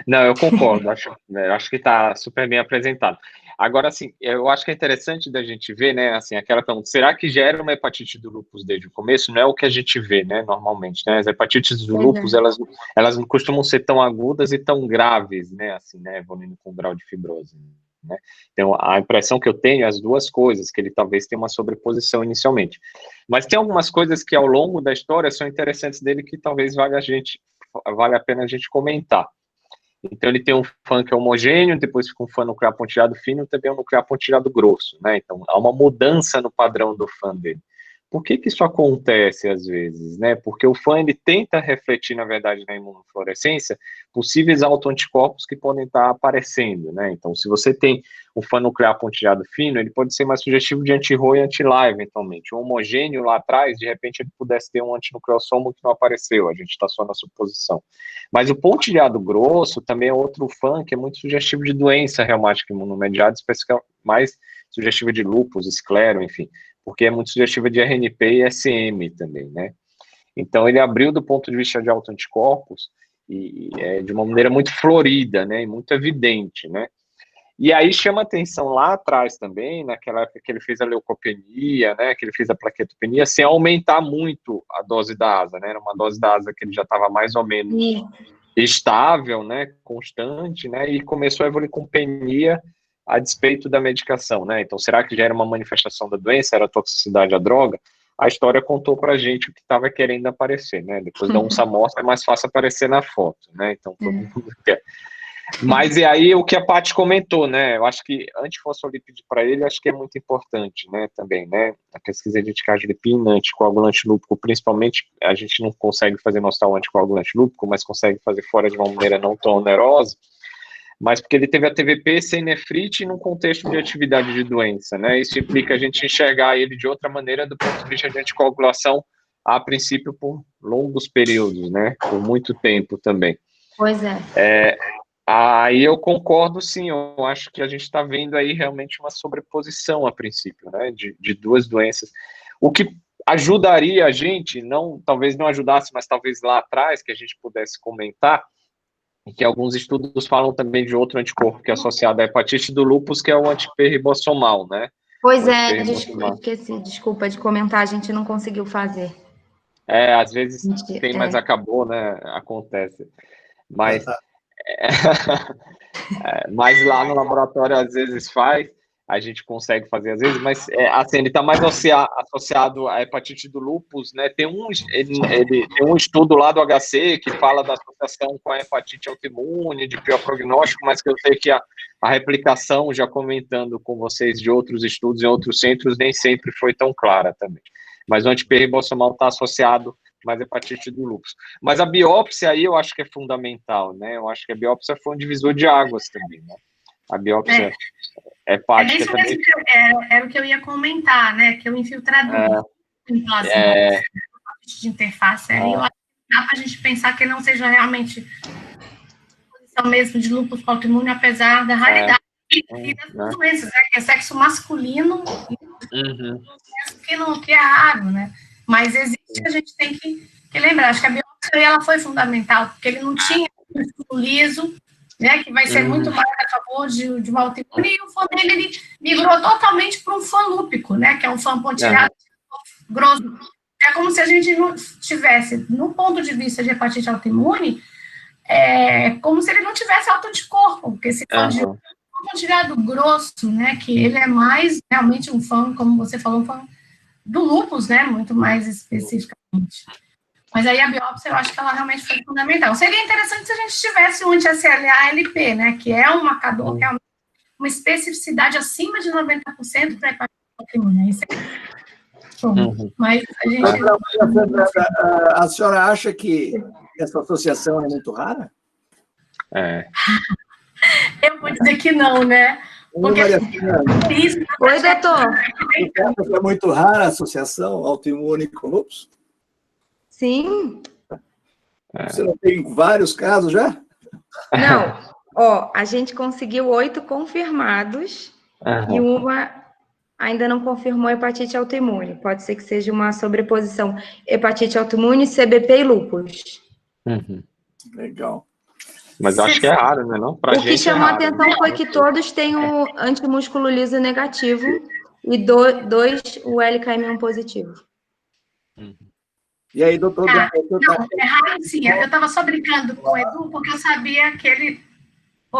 Não, eu concordo, acho que está super bem apresentado. Agora, assim, eu acho que é interessante da gente ver, né, assim, aquela pergunta, será que gera uma hepatite do lúpus desde o começo? Não é o que a gente vê, né, normalmente, né, as hepatites do lúpus, elas não costumam ser tão agudas e tão graves, né, assim, né, evoluindo com grau de fibrose, né. Então, a impressão que eu tenho é as duas coisas, que ele talvez tenha uma sobreposição inicialmente. Mas tem algumas coisas que, ao longo da história, são interessantes dele que talvez vale a pena a gente comentar. Então, ele tem um FAM que é homogêneo, depois fica um FAM nuclear pontilhado fino, também um nuclear pontilhado grosso, né? Então, há uma mudança no padrão do FAM dele. Por que isso acontece, às vezes, né? Porque o FAM, ele tenta refletir, na verdade, na imunofluorescência, possíveis autoanticorpos que podem estar aparecendo, né? Então, se você tem um FAM nuclear pontilhado fino, ele pode ser mais sugestivo de anti-RO e anti-LA, eventualmente. Um homogêneo lá atrás, de repente, ele pudesse ter um antinucleossomo que não apareceu, a gente está só na suposição. Mas o pontilhado grosso também é outro FAM que é muito sugestivo de doença reumática imunomediada, especialmente mais sugestiva de lúpus, esclero, enfim, porque é muito sugestiva de RNP e SM também, né? Então, ele abriu do ponto de vista de autoanticorpos e de uma maneira muito florida, né, e muito evidente, né? E aí chama atenção lá atrás também, naquela época que ele fez a leucopenia, né, que ele fez a plaquetopenia, sem aumentar muito a dose da asa, né, era uma dose da asa que ele já estava mais ou menos estável, né, constante, né, e começou a evoluir com penia a despeito da medicação, né? Então, será que já era uma manifestação da doença, era toxicidade à droga? A história contou pra gente o que estava querendo aparecer, né? Depois da onça morta é mais fácil aparecer na foto, né? Então, todo mundo quer. Mas e aí o que a Paty comentou, né? Eu acho que antifosfolípide para ele, acho que é muito importante, né? Também, né? A pesquisa de eticardiolipina, anticoagulante lúpico, principalmente, a gente não consegue fazer mostrar o anticoagulante lúpico, mas consegue fazer fora de uma maneira não tão onerosa, mas porque ele teve a TVP sem nefrite num contexto de atividade de doença, né? Isso implica a gente enxergar ele de outra maneira do ponto de vista de anticoagulação, a princípio por longos períodos, né? Por muito tempo também. Pois é. Aí eu concordo, sim, eu acho que a gente está vendo aí realmente uma sobreposição a princípio, né, de duas doenças, o que ajudaria a gente, não, talvez não ajudasse, mas talvez lá atrás, que a gente pudesse comentar, e que alguns estudos falam também de outro anticorpo que é associado à hepatite do lúpus, que é o antiperribossomal, né? Pois é, esqueci, desculpa de comentar, a gente não conseguiu fazer. Às vezes tem, mas acabou, né, acontece, mas... mas lá no laboratório às vezes a gente consegue fazer às vezes, mas assim, ele está mais associado à hepatite do lúpus, né? Tem um estudo lá do HC que fala da associação com a hepatite autoimune, de pior prognóstico, mas que eu sei que a replicação, já comentando com vocês de outros estudos em outros centros, nem sempre foi tão clara também. Mas o antiperribossomal está associado mais hepatite do lúpus. Mas a biópsia aí eu acho que é fundamental, né? Eu acho que a biópsia foi um divisor de águas também, né? A biópsia hepática também. Era o que eu ia comentar, né? Que o infiltrador de interface aí, eu acho que dá para a gente pensar que não seja realmente posição mesmo de lúpus autoimune, apesar da raridade e das doenças, né? Que é sexo masculino, que é raro, né? Mas existe, a gente tem que lembrar. Acho que a biópsia ela foi fundamental, porque ele não tinha um liso, né, que vai ser muito mais a favor de uma autoimune, e o fã dele ele migrou totalmente para um fã lúpico, né, que é um fã pontilhado grosso. É como se a gente não tivesse, no ponto de vista de hepatite autoimune, como se ele não tivesse autoanticorpo, porque esse fã de pontilhado grosso, né, que ele é mais realmente um fã, como você falou, um fã do lúpus, né, muito mais especificamente. Mas aí a biópsia, eu acho que ela realmente foi fundamental. Seria interessante se a gente tivesse um anti-SLA-LP, né, que é um marcador, realmente, uma especificidade acima de 90% para a hepatite autoimune. Isso é... Mas a gente... A senhora acha que essa associação é muito rara? Eu vou dizer que não, né? Porque Oi, doutor. É muito rara a associação autoimune com lúpus? Sim. Você não tem vários casos já? Não. A gente conseguiu 8 confirmados e uma ainda não confirmou hepatite autoimune. Pode ser que seja uma sobreposição hepatite autoimune, CBP e lúpus. Legal. Mas eu acho que é raro, né? Não? Pra o que chamou a atenção foi que todos têm o antimúsculo liso negativo e dois o LKM1 positivo. E aí, doutor? Não, é raro sim. Eu estava só brincando com o Edu, porque eu sabia que ele...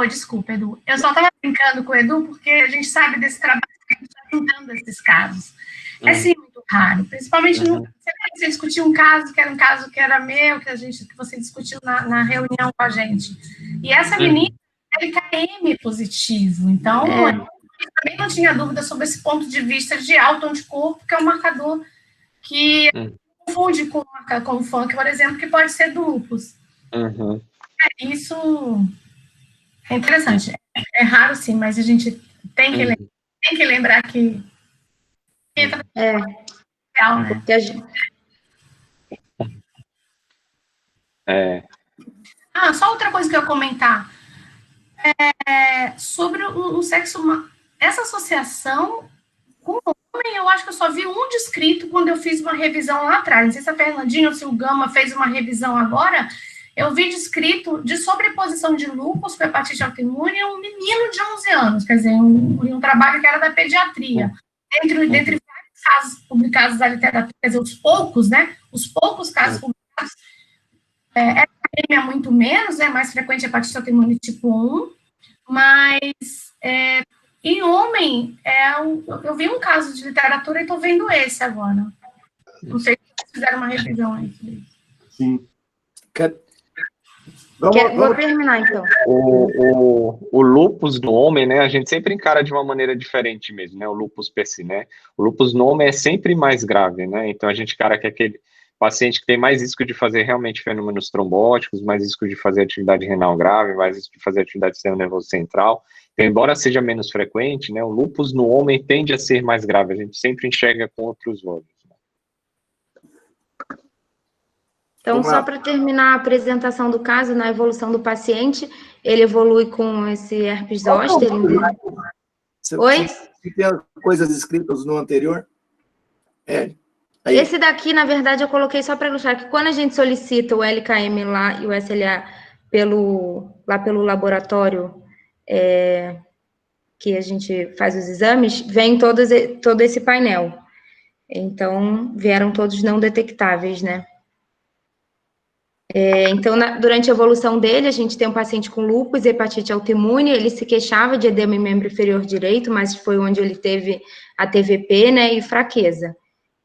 desculpa, Edu. Eu só estava brincando com o Edu, porque a gente sabe desse trabalho que a gente está juntando esses casos. É sim muito raro, principalmente você discutiu um caso que era meu, que você discutiu na reunião com a gente. E essa menina é LKM positivo, então eu também não tinha dúvida sobre esse ponto de vista de autoanticorpo, que é um marcador que confunde com o funk, por exemplo, que pode ser do lúpus. Isso é interessante. É raro sim, mas a gente tem que lembrar que legal, né? Só outra coisa que eu ia comentar. Sobre o sexo humano. Essa associação com o homem, eu acho que eu só vi um descrito quando eu fiz uma revisão lá atrás. Não sei se a Fernandinha ou se o Gama fez uma revisão agora. Eu vi descrito de sobreposição de lúpus com hepatite autoimune um menino de 11 anos. Quer dizer, um trabalho que era da pediatria. Dentre casos publicados da literatura, quer dizer, os poucos casos publicados, é muito menos, é mais frequente a hepatite autoimune tipo 1, mas Em homem, eu vi um caso de literatura e estou vendo esse agora. Não sei se vocês fizeram uma revisão aí. Sim. Vou terminar, então. O lúpus do homem, né, a gente sempre encara de uma maneira diferente mesmo, né, o lúpus per si, né, o lúpus no homem é sempre mais grave, né, então a gente encara que aquele paciente que tem mais risco de fazer realmente fenômenos trombóticos, mais risco de fazer atividade renal grave, mais risco de fazer atividade do sistema nervoso central, então, embora seja menos frequente, né, o lúpus no homem tende a ser mais grave, a gente sempre enxerga com outros olhos. Então, só para terminar a apresentação do caso, na evolução do paciente, ele evolui com esse herpes zoster. Oi? Você tem coisas escritas no anterior? Aí. Esse daqui, na verdade, eu coloquei só para ilustrar que quando a gente solicita o LKM lá e o SLA lá pelo laboratório que a gente faz os exames, vem todo esse painel. Então, vieram todos não detectáveis, né? Então, durante a evolução dele, a gente tem um paciente com lúpus e hepatite autoimune, ele se queixava de edema em membro inferior direito, mas foi onde ele teve a TVP, né, e fraqueza.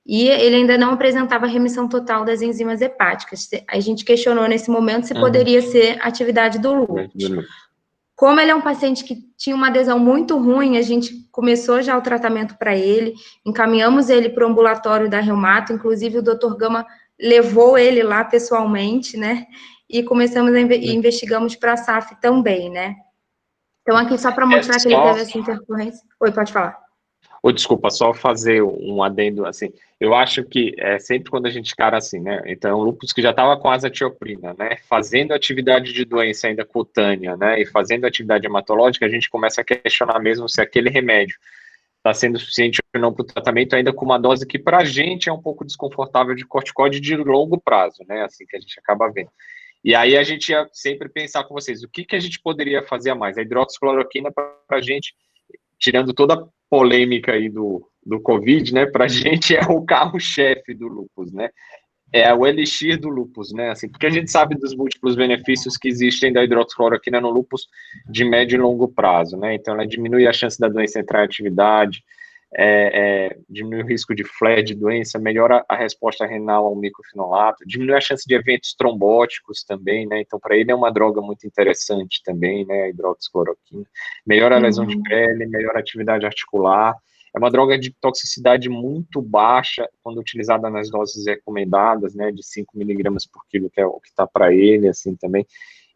E ele ainda não apresentava remissão total das enzimas hepáticas. A gente questionou nesse momento se poderia ser atividade do lúpus. Como ele é um paciente que tinha uma adesão muito ruim, a gente começou já o tratamento para ele, encaminhamos ele para o ambulatório da Reumato, inclusive o Dr. Gama levou ele lá pessoalmente, né? E começamos e investigamos para a SAF também, né? Então, aqui só para mostrar que ele teve essa intercorrência. Oi, pode falar. Desculpa, só fazer um adendo, assim, eu acho que sempre quando a gente encara assim, né, então é um lúpus que já estava com azatioprina, né, fazendo atividade de doença ainda cutânea, né, e fazendo atividade hematológica, a gente começa a questionar mesmo se aquele remédio está sendo suficiente ou não para o tratamento, ainda com uma dose que para a gente é um pouco desconfortável de corticóide de longo prazo, né, assim que a gente acaba vendo. E aí a gente ia sempre pensar com vocês, o que a gente poderia fazer a mais? A hidroxicloroquina para a gente, tirando toda a polêmica aí do Covid, né, para a gente é o carro-chefe do lúpus, né, é o elixir do lúpus, né, assim, porque a gente sabe dos múltiplos benefícios que existem da hidroxicloroquina no lúpus de médio e longo prazo, né, então ela diminui a chance da doença entrar em atividade, diminui o risco de flare de doença, melhora a resposta renal ao microfenolato, diminui a chance de eventos trombóticos também, né, então para ele é uma droga muito interessante também, né, a hidroxicloroquina, melhora a lesão de pele, melhora a atividade articular, é uma droga de toxicidade muito baixa, quando utilizada nas doses recomendadas, né, de 5 miligramas por quilo, que é o que está para ele, assim, também.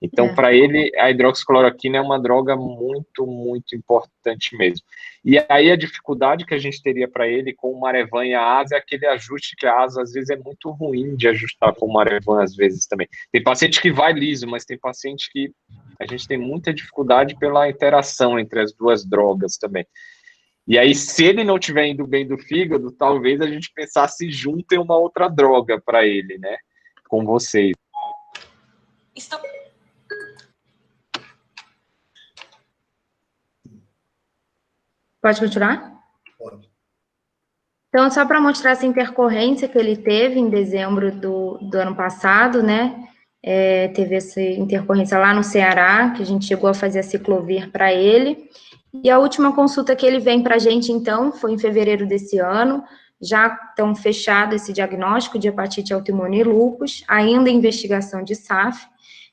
Então, para ele, a hidroxicloroquina é uma droga muito, muito importante mesmo. E aí, a dificuldade que a gente teria para ele com o Marevan e a asa é aquele ajuste que a asa, às vezes, é muito ruim de ajustar com o Marevan, às vezes, também. Tem paciente que vai liso, mas tem paciente que a gente tem muita dificuldade pela interação entre as duas drogas também. E aí, se ele não estiver indo bem do fígado, talvez a gente pensasse junto em uma outra droga para ele, né? Com vocês. Pode continuar? Pode. Então, só para mostrar essa intercorrência que ele teve em dezembro do ano passado, né? Teve essa intercorrência lá no Ceará, que a gente chegou a fazer a ciclovir para ele. E a última consulta que ele vem para a gente, então, foi em fevereiro desse ano. Já estão fechado esse diagnóstico de hepatite autoimune e lúpus, ainda em investigação de SAF.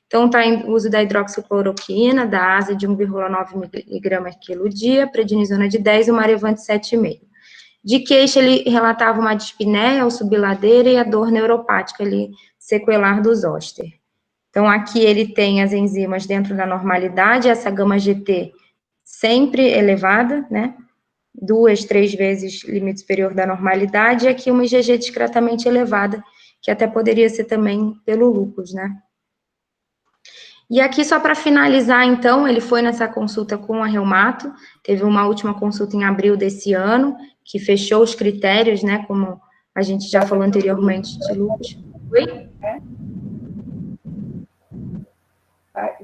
Então, está em uso da hidroxicloroquina, da asa de 1,9 mg/quilo dia, prednisona de 10 e o Marevan de 7,5. De queixa, ele relatava uma dispneia ou subladeira e a dor neuropática ali, sequelar do zoster. Então, aqui ele tem as enzimas dentro da normalidade, essa gama-GT sempre elevada, né? 2, 3 vezes limite superior da normalidade, e aqui uma IgG discretamente elevada, que até poderia ser também pelo lúpus, né? E aqui, só para finalizar, então, ele foi nessa consulta com a Reumato, teve uma última consulta em abril desse ano, que fechou os critérios, né, como a gente já falou anteriormente, de lúpus. Oi?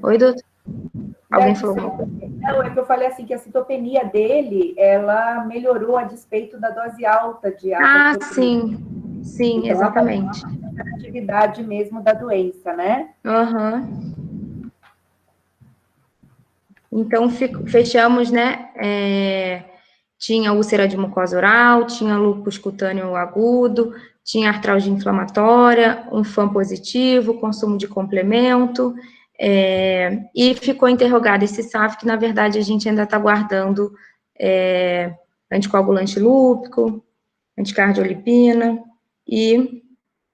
Oi, doutor? Alguém falou? Não, é que eu falei assim, que a citopenia dele, ela melhorou a despeito da dose alta de água. Ah, sim, sim, então, exatamente. A atividade mesmo da doença, né? Aham. Então, fechamos, né? Tinha úlcera de mucosa oral, tinha lúpus cutâneo agudo, tinha artralgia inflamatória, um FAM positivo, consumo de complemento, e ficou interrogado esse SAF, que na verdade a gente ainda está guardando anticoagulante lúpico, anticardiolipina, e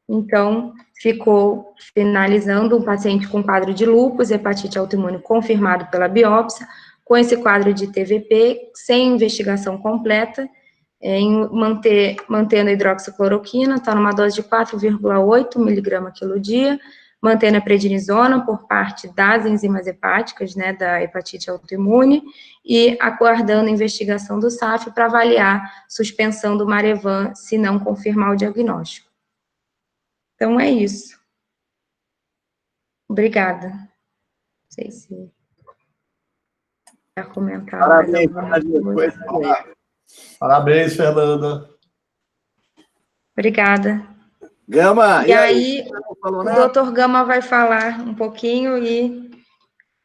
então ficou finalizando um paciente com quadro de lúpus, hepatite autoimune confirmado pela biópsia, com esse quadro de TVP, sem investigação completa, mantendo a hidroxicloroquina, está numa dose de 4,8 miligrama quilo dia, mantendo a prednisona por parte das enzimas hepáticas, né, da hepatite autoimune, e aguardando a investigação do SAF para avaliar suspensão do Marevan, se não confirmar o diagnóstico. Então, é isso. Obrigada. Não sei se quer comentar. Parabéns, Fernanda. Obrigada. Gama, e aí o doutor Gama vai falar um pouquinho e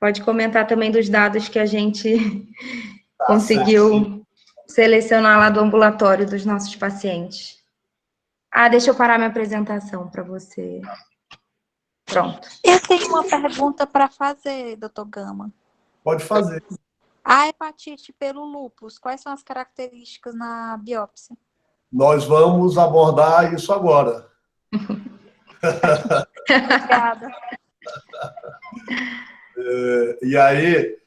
pode comentar também dos dados que a gente conseguiu selecionar lá do ambulatório dos nossos pacientes. Deixa eu parar minha apresentação para você. Pronto. Eu tenho uma pergunta para fazer, doutor Gama. Pode fazer. A hepatite pelo lúpus, quais são as características na biópsia? Nós vamos abordar isso agora. Obrigada. E aí,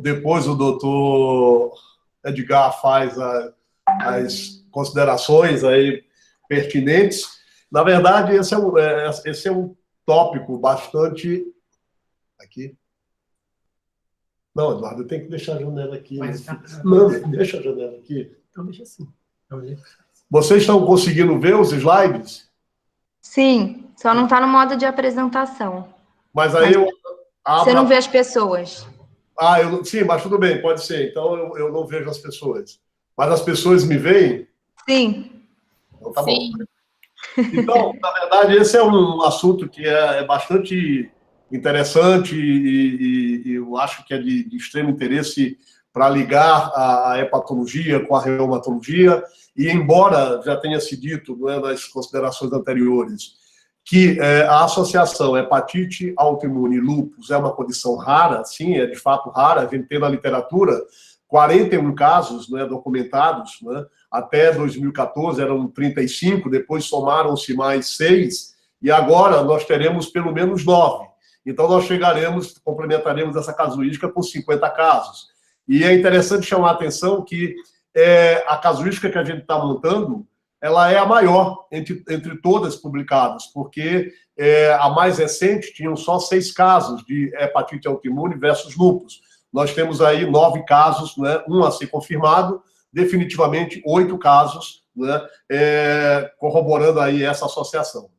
depois o doutor Edgar faz as considerações aí pertinentes. Na verdade, esse é um tópico bastante... Aqui. Não, Eduardo, eu tenho que deixar a janela aqui. Não, deixa a janela aqui. Então deixa assim. Vocês estão conseguindo ver os slides? Sim, só não está no modo de apresentação. Mas aí eu abro... Você não vê as pessoas. Sim, mas tudo bem, pode ser. Então eu não vejo as pessoas. Mas as pessoas me veem? Sim. Então tá bom. Então, na verdade, esse é um assunto que é bastante interessante e eu acho que é de extremo interesse para ligar a hepatologia com a reumatologia, e embora já tenha se dito, não é, nas considerações anteriores, que a associação hepatite autoimune e lúpus é uma condição rara, sim, é de fato rara, a gente tem na literatura 41 casos, né, documentados, né, até 2014 eram 35, depois somaram-se mais 6, e agora nós teremos pelo menos 9. Então nós complementaremos essa casuística com 50 casos. E é interessante chamar a atenção que a casuística que a gente está montando, ela é a maior entre todas publicadas, porque a mais recente tinham só 6 casos de hepatite autoimune versus lúpus. Nós temos aí 9 casos, né, um a ser confirmado, definitivamente 8 casos, né, corroborando aí essa associação.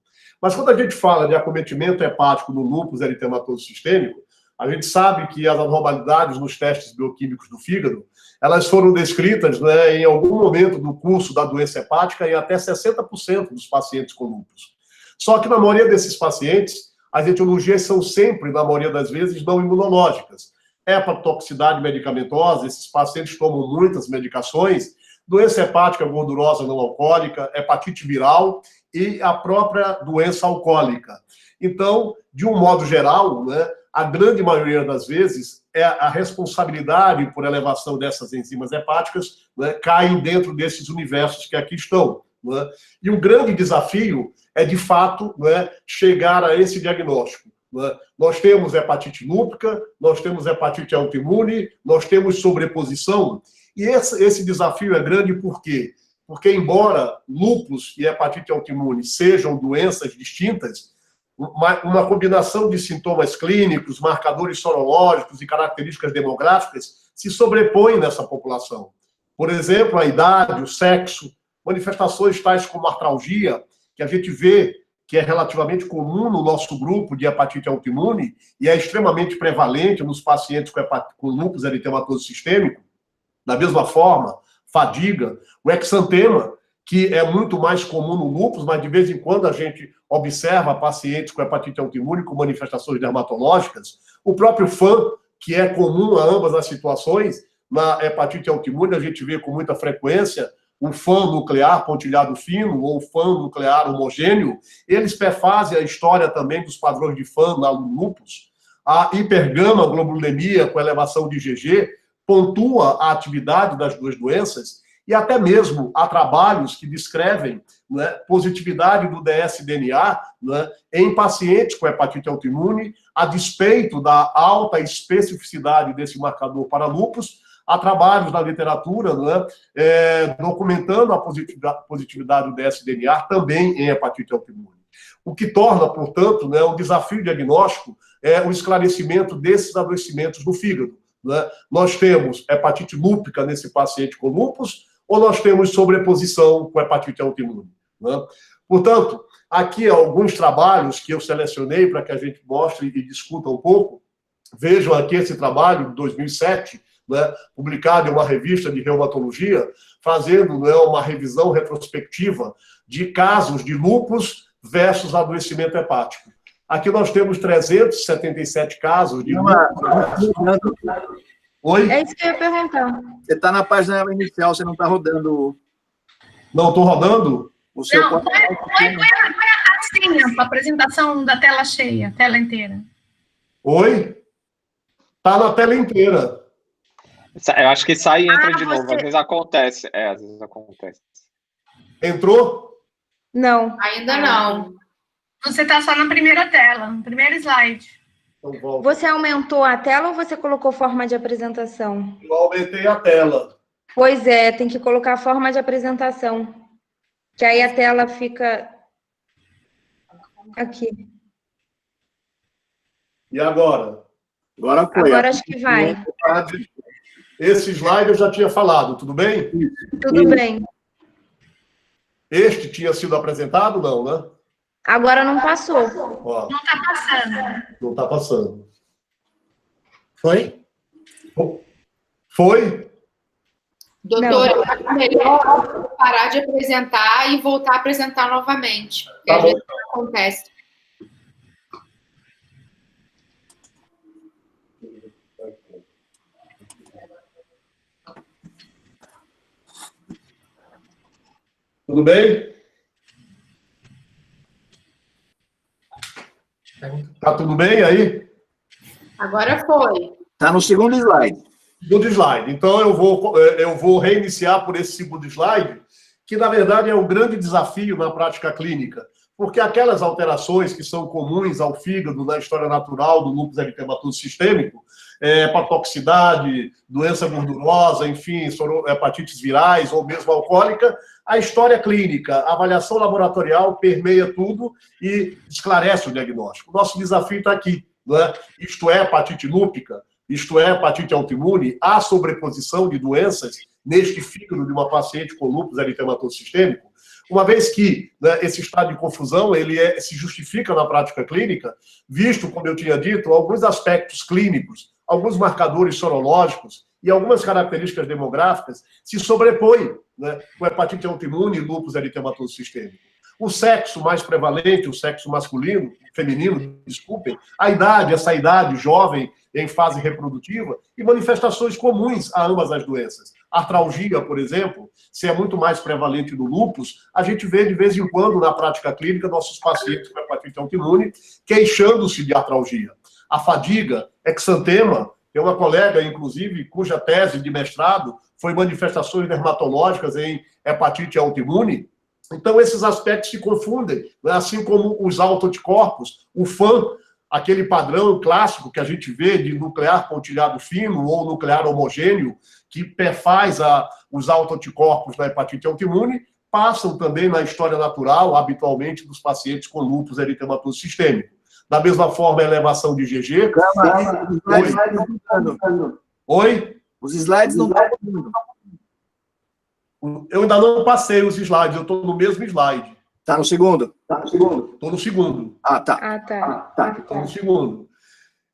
Mas quando a gente fala de acometimento hepático no lúpus eritematoso sistêmico, a gente sabe que as anormalidades nos testes bioquímicos do fígado, elas foram descritas, né, em algum momento do curso da doença hepática em até 60% dos pacientes com lúpus. Só que na maioria desses pacientes, as etiologias são sempre, na maioria das vezes, não imunológicas. Hepatotoxicidade medicamentosa, esses pacientes tomam muitas medicações, doença hepática gordurosa não alcoólica, hepatite viral e a própria doença alcoólica. Então, de um modo geral, né, a grande maioria das vezes, a responsabilidade por elevação dessas enzimas hepáticas, né, caem dentro desses universos que aqui estão. Né? E o grande desafio é, de fato, né, chegar a esse diagnóstico. Né? Nós temos hepatite lúpica, nós temos hepatite autoimune, nós temos sobreposição, e esse desafio é grande por quê? Porque, embora lúpus e hepatite autoimune sejam doenças distintas, uma combinação de sintomas clínicos, marcadores sorológicos e características demográficas se sobrepõem nessa população. Por exemplo, a idade, o sexo, manifestações tais como artralgia, que a gente vê que é relativamente comum no nosso grupo de hepatite autoimune e é extremamente prevalente nos pacientes com lúpus eritematoso sistêmico. Da mesma forma, fadiga, o exantema, que é muito mais comum no lúpus, mas de vez em quando a gente observa pacientes com hepatite autoimune com manifestações dermatológicas, o próprio FAM, que é comum a ambas as situações. Na hepatite autoimune, a gente vê com muita frequência o FAM nuclear pontilhado fino ou FAM nuclear homogêneo. Eles perfazem a história também dos padrões de FAM na lúpus. A hipergama globulinemia com elevação de IgG pontua a atividade das duas doenças, e até mesmo há trabalhos que descrevem, né, positividade do dsDNA, né, em pacientes com hepatite autoimune, a despeito da alta especificidade desse marcador para lúpus. Há trabalhos na literatura, né, documentando a positividade do dsDNA também em hepatite autoimune. O que torna, portanto, né, um desafio diagnóstico é o esclarecimento desses adoecimentos do fígado. Né? Nós temos hepatite lúpica nesse paciente com lúpus, ou nós temos sobreposição com hepatite autoimune. Né? Portanto, aqui alguns trabalhos que eu selecionei para que a gente mostre e discuta um pouco. Vejam aqui esse trabalho de 2007, né, publicado em uma revista de reumatologia, fazendo, né, uma revisão retrospectiva de casos de lúpus versus adoecimento hepático. Aqui nós temos 377 casos de lúpus. Oi? É isso que eu ia perguntar. Você está na página inicial, você não está rodando. Não estou rodando? Não, põe assim, a apresentação da tela cheia, tela inteira. Oi? Está na tela inteira. Eu acho que sai e entra de novo. Às vezes acontece. Às vezes acontece. Entrou? Não. Ainda não. Você está só na primeira tela, no primeiro slide. Então, você aumentou a tela ou você colocou forma de apresentação? Eu aumentei a tela. Pois é, tem que colocar a forma de apresentação. Que aí a tela fica aqui. E agora? Agora foi. Agora acho que vai. Esse slide eu já tinha falado, tudo bem? Tudo bem. Este tinha sido apresentado, não, né? Agora não passou. Ó, Não está passando. não está passando. Foi? Foi? Doutora, é melhor parar de apresentar e voltar a apresentar novamente. Porque Tá às bom. vezes não acontece. Tudo bem? Tá tudo bem aí? Agora foi. Está no segundo slide. Segundo slide. Então, eu vou reiniciar por esse segundo slide, que, na verdade, é um grande desafio na prática clínica, porque aquelas alterações que são comuns ao fígado na história natural do lúpus eritematoso sistêmico, hepatotoxicidade, doença gordurosa, enfim, hepatites virais ou mesmo alcoólica, a história clínica, a avaliação laboratorial permeia tudo e esclarece o diagnóstico. Nosso desafio está aqui, né? Isto é hepatite lúpica, isto é hepatite autoimune, há sobreposição de doenças neste fígado de uma paciente com lúpus eritematoso sistêmico, uma vez que, né, esse estado de confusão ele se justifica na prática clínica, visto, como eu tinha dito, alguns aspectos clínicos, alguns marcadores sorológicos e algumas características demográficas se sobrepõem, né, com hepatite autoimune e lúpus eritematoso sistêmico. O sexo mais prevalente, o sexo masculino, feminino, desculpem, a idade, essa idade jovem em fase reprodutiva e manifestações comuns a ambas as doenças. Artralgia, por exemplo, se é muito mais prevalente no lúpus, a gente vê de vez em quando na prática clínica nossos pacientes com hepatite autoimune queixando-se de artralgia. A fadiga, exantema, tem uma colega, inclusive, cuja tese de mestrado foi manifestações dermatológicas em hepatite autoimune. Então, esses aspectos se confundem, né? Assim como os autoanticorpos, o FAM, aquele padrão clássico que a gente vê de nuclear pontilhado fino ou nuclear homogêneo, que perfaz os autoanticorpos da hepatite autoimune, passam também na história natural, habitualmente, dos pacientes com lúpus eritematoso sistêmico. Da mesma forma, a elevação de IgG... Oi? Os slides não estão. Eu ainda não passei os slides, eu estou no mesmo slide. Está no segundo? Estou no segundo. Ah, tá. Estou no segundo.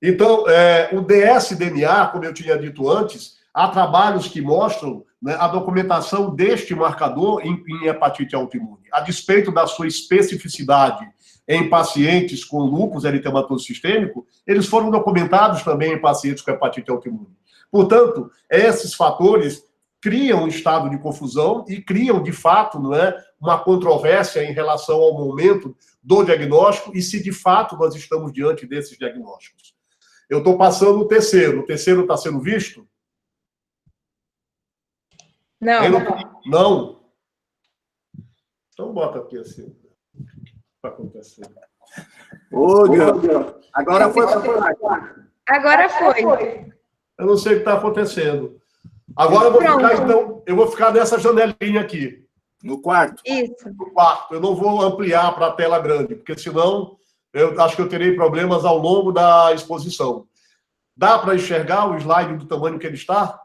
Então, o dsDNA, como eu tinha dito antes, há trabalhos que mostram, né, a documentação deste marcador em hepatite autoimune. A despeito da sua especificidade em pacientes com lúpus eritematoso sistêmico, eles foram documentados também em pacientes com hepatite autoimune. Portanto, esses fatores criam um estado de confusão e criam, de fato, não é, uma controvérsia em relação ao momento do diagnóstico e se, de fato, nós estamos diante desses diagnósticos. Eu estou passando o terceiro. O terceiro está sendo visto? Não. Não? Então, bota aqui assim. O que está acontecendo? Ô, agora foi. Agora foi. Eu não sei o que está acontecendo. Agora eu vou ficar nessa janelinha aqui. No quarto? Isso. No quarto. Eu não vou ampliar para a tela grande, porque senão eu acho que eu terei problemas ao longo da exposição. Dá para enxergar o slide do tamanho que ele está?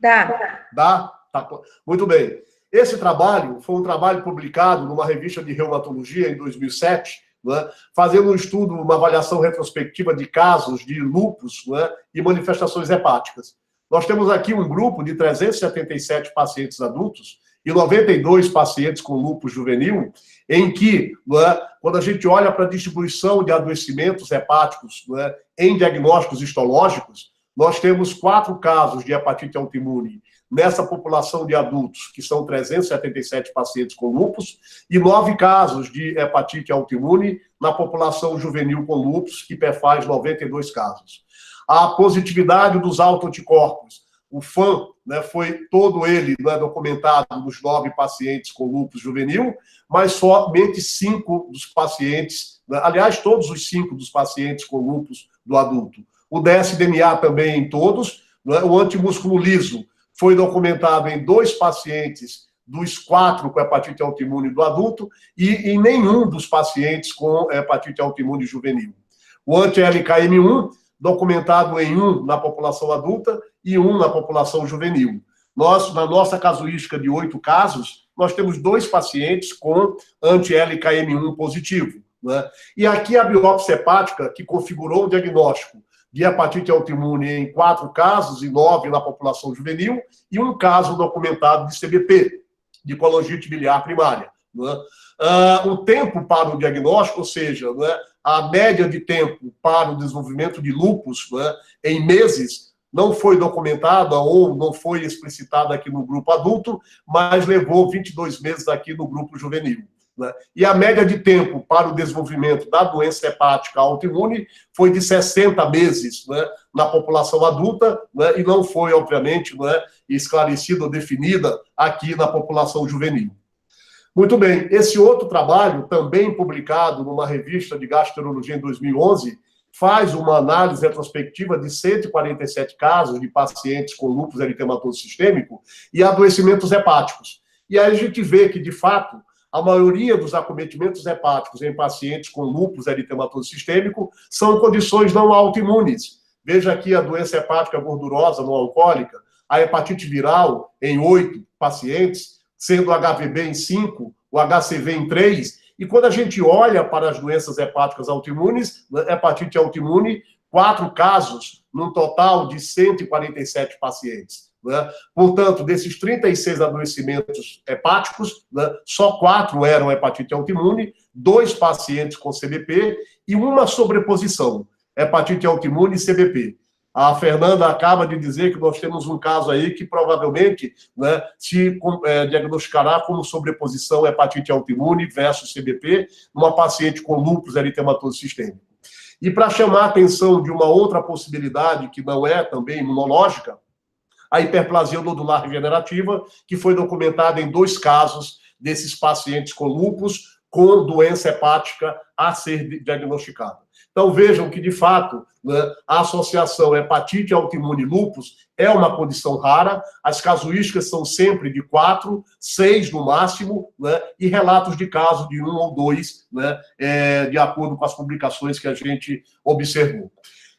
Dá. Dá? Tá. Muito bem. Esse trabalho foi um trabalho publicado numa revista de reumatologia em 2007, né, fazendo um estudo, uma avaliação retrospectiva de casos de lúpus, né, e manifestações hepáticas. Nós temos aqui um grupo de 377 pacientes adultos e 92 pacientes com lúpus juvenil, em que, né, quando a gente olha para a distribuição de adoecimentos hepáticos, né, em diagnósticos histológicos, nós temos 4 casos de hepatite autoimune nessa população de adultos, que são 377 pacientes com lúpus, e 9 casos de hepatite autoimune na população juvenil com lúpus, que perfaz 92 casos. A positividade dos autoanticorpos, o FAN, né, foi todo ele, né, documentado nos 9 pacientes com lúpus juvenil, mas somente 5 dos pacientes, né, aliás, todos os 5 dos pacientes com lúpus do adulto. O dsDNA também em todos, né, o antimúsculo liso foi documentado em 2 pacientes dos 4 com hepatite autoimune do adulto e em nenhum dos pacientes com hepatite autoimune juvenil. O anti-LKM1, documentado em 1 na população adulta e 1 na população juvenil. Nós, na nossa casuística de 8 casos, nós temos 2 pacientes com anti-LKM1 positivo, né? E aqui a biópsia hepática, que configurou o diagnóstico de hepatite autoimune em 4 casos e 9 na população juvenil, e 1 caso documentado de CBP, de colangite biliar primária. Né? O tempo para o diagnóstico, ou seja, né, a média de tempo para o desenvolvimento de lúpus, né, em meses, não foi documentada ou não foi explicitada aqui no grupo adulto, mas levou 22 meses aqui no grupo juvenil. Né? E a média de tempo para o desenvolvimento da doença hepática autoimune foi de 60 meses, né, na população adulta, né, e não foi, obviamente, né, esclarecida ou definida aqui na população juvenil. Muito bem, esse outro trabalho, também publicado numa revista de gastroenterologia em 2011, faz uma análise retrospectiva de 147 casos de pacientes com lúpus eritematoso sistêmico e adoecimentos hepáticos. E aí a gente vê que, de fato, a maioria dos acometimentos hepáticos em pacientes com lúpus eritematoso sistêmico são condições não autoimunes. Veja aqui a doença hepática gordurosa não alcoólica, a hepatite viral em 8 pacientes, sendo o HVB em 5, o HCV em 3, e quando a gente olha para as doenças hepáticas autoimunes, hepatite autoimune, 4 casos, num total de 147 pacientes. Né? Portanto, desses 36 adoecimentos hepáticos, né, só 4 eram hepatite autoimune, 2 pacientes com CBP e uma sobreposição, hepatite autoimune e CBP. A Fernanda acaba de dizer que nós temos um caso aí que provavelmente, né, se diagnosticará como sobreposição hepatite autoimune versus CBP, numa paciente com lúpus eritematoso sistêmico. E para chamar a atenção de uma outra possibilidade, que não é também imunológica, a hiperplasia nodular regenerativa, que foi documentada em 2 casos desses pacientes com lúpus, com doença hepática a ser diagnosticada. Então, vejam que, de fato, né, a associação hepatite autoimune lúpus é uma condição rara, as casuísticas são sempre de 4, 6 no máximo, né, e relatos de caso de 1 ou 2, né, de acordo com as publicações que a gente observou.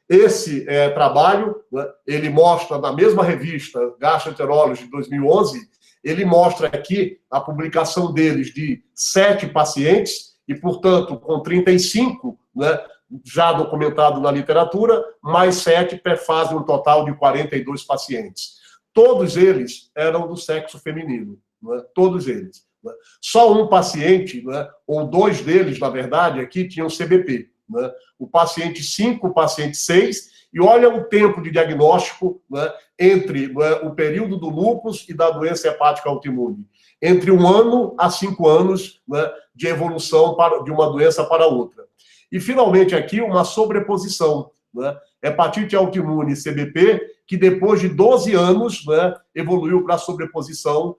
Esse trabalho, né, ele mostra, na mesma revista Gastroenterology de 2011, ele mostra aqui a publicação deles de 7 pacientes, e, portanto, com 35, né, já documentado na literatura, mais 7 fazem um total de 42 pacientes. Todos eles eram do sexo feminino, né? Todos eles. né? Só um paciente, né, ou dois deles, na verdade, aqui tinham CBP. Né? O paciente 5, o paciente 6, e olha o tempo de diagnóstico, né, entre, né, o período do lúpus e da doença hepática autoimune. Entre 1 ano a 5 anos, né, de evolução de uma doença para outra. E, finalmente, aqui, uma sobreposição, né? Hepatite autoimune e CBP, que depois de 12 anos, né, evoluiu para a sobreposição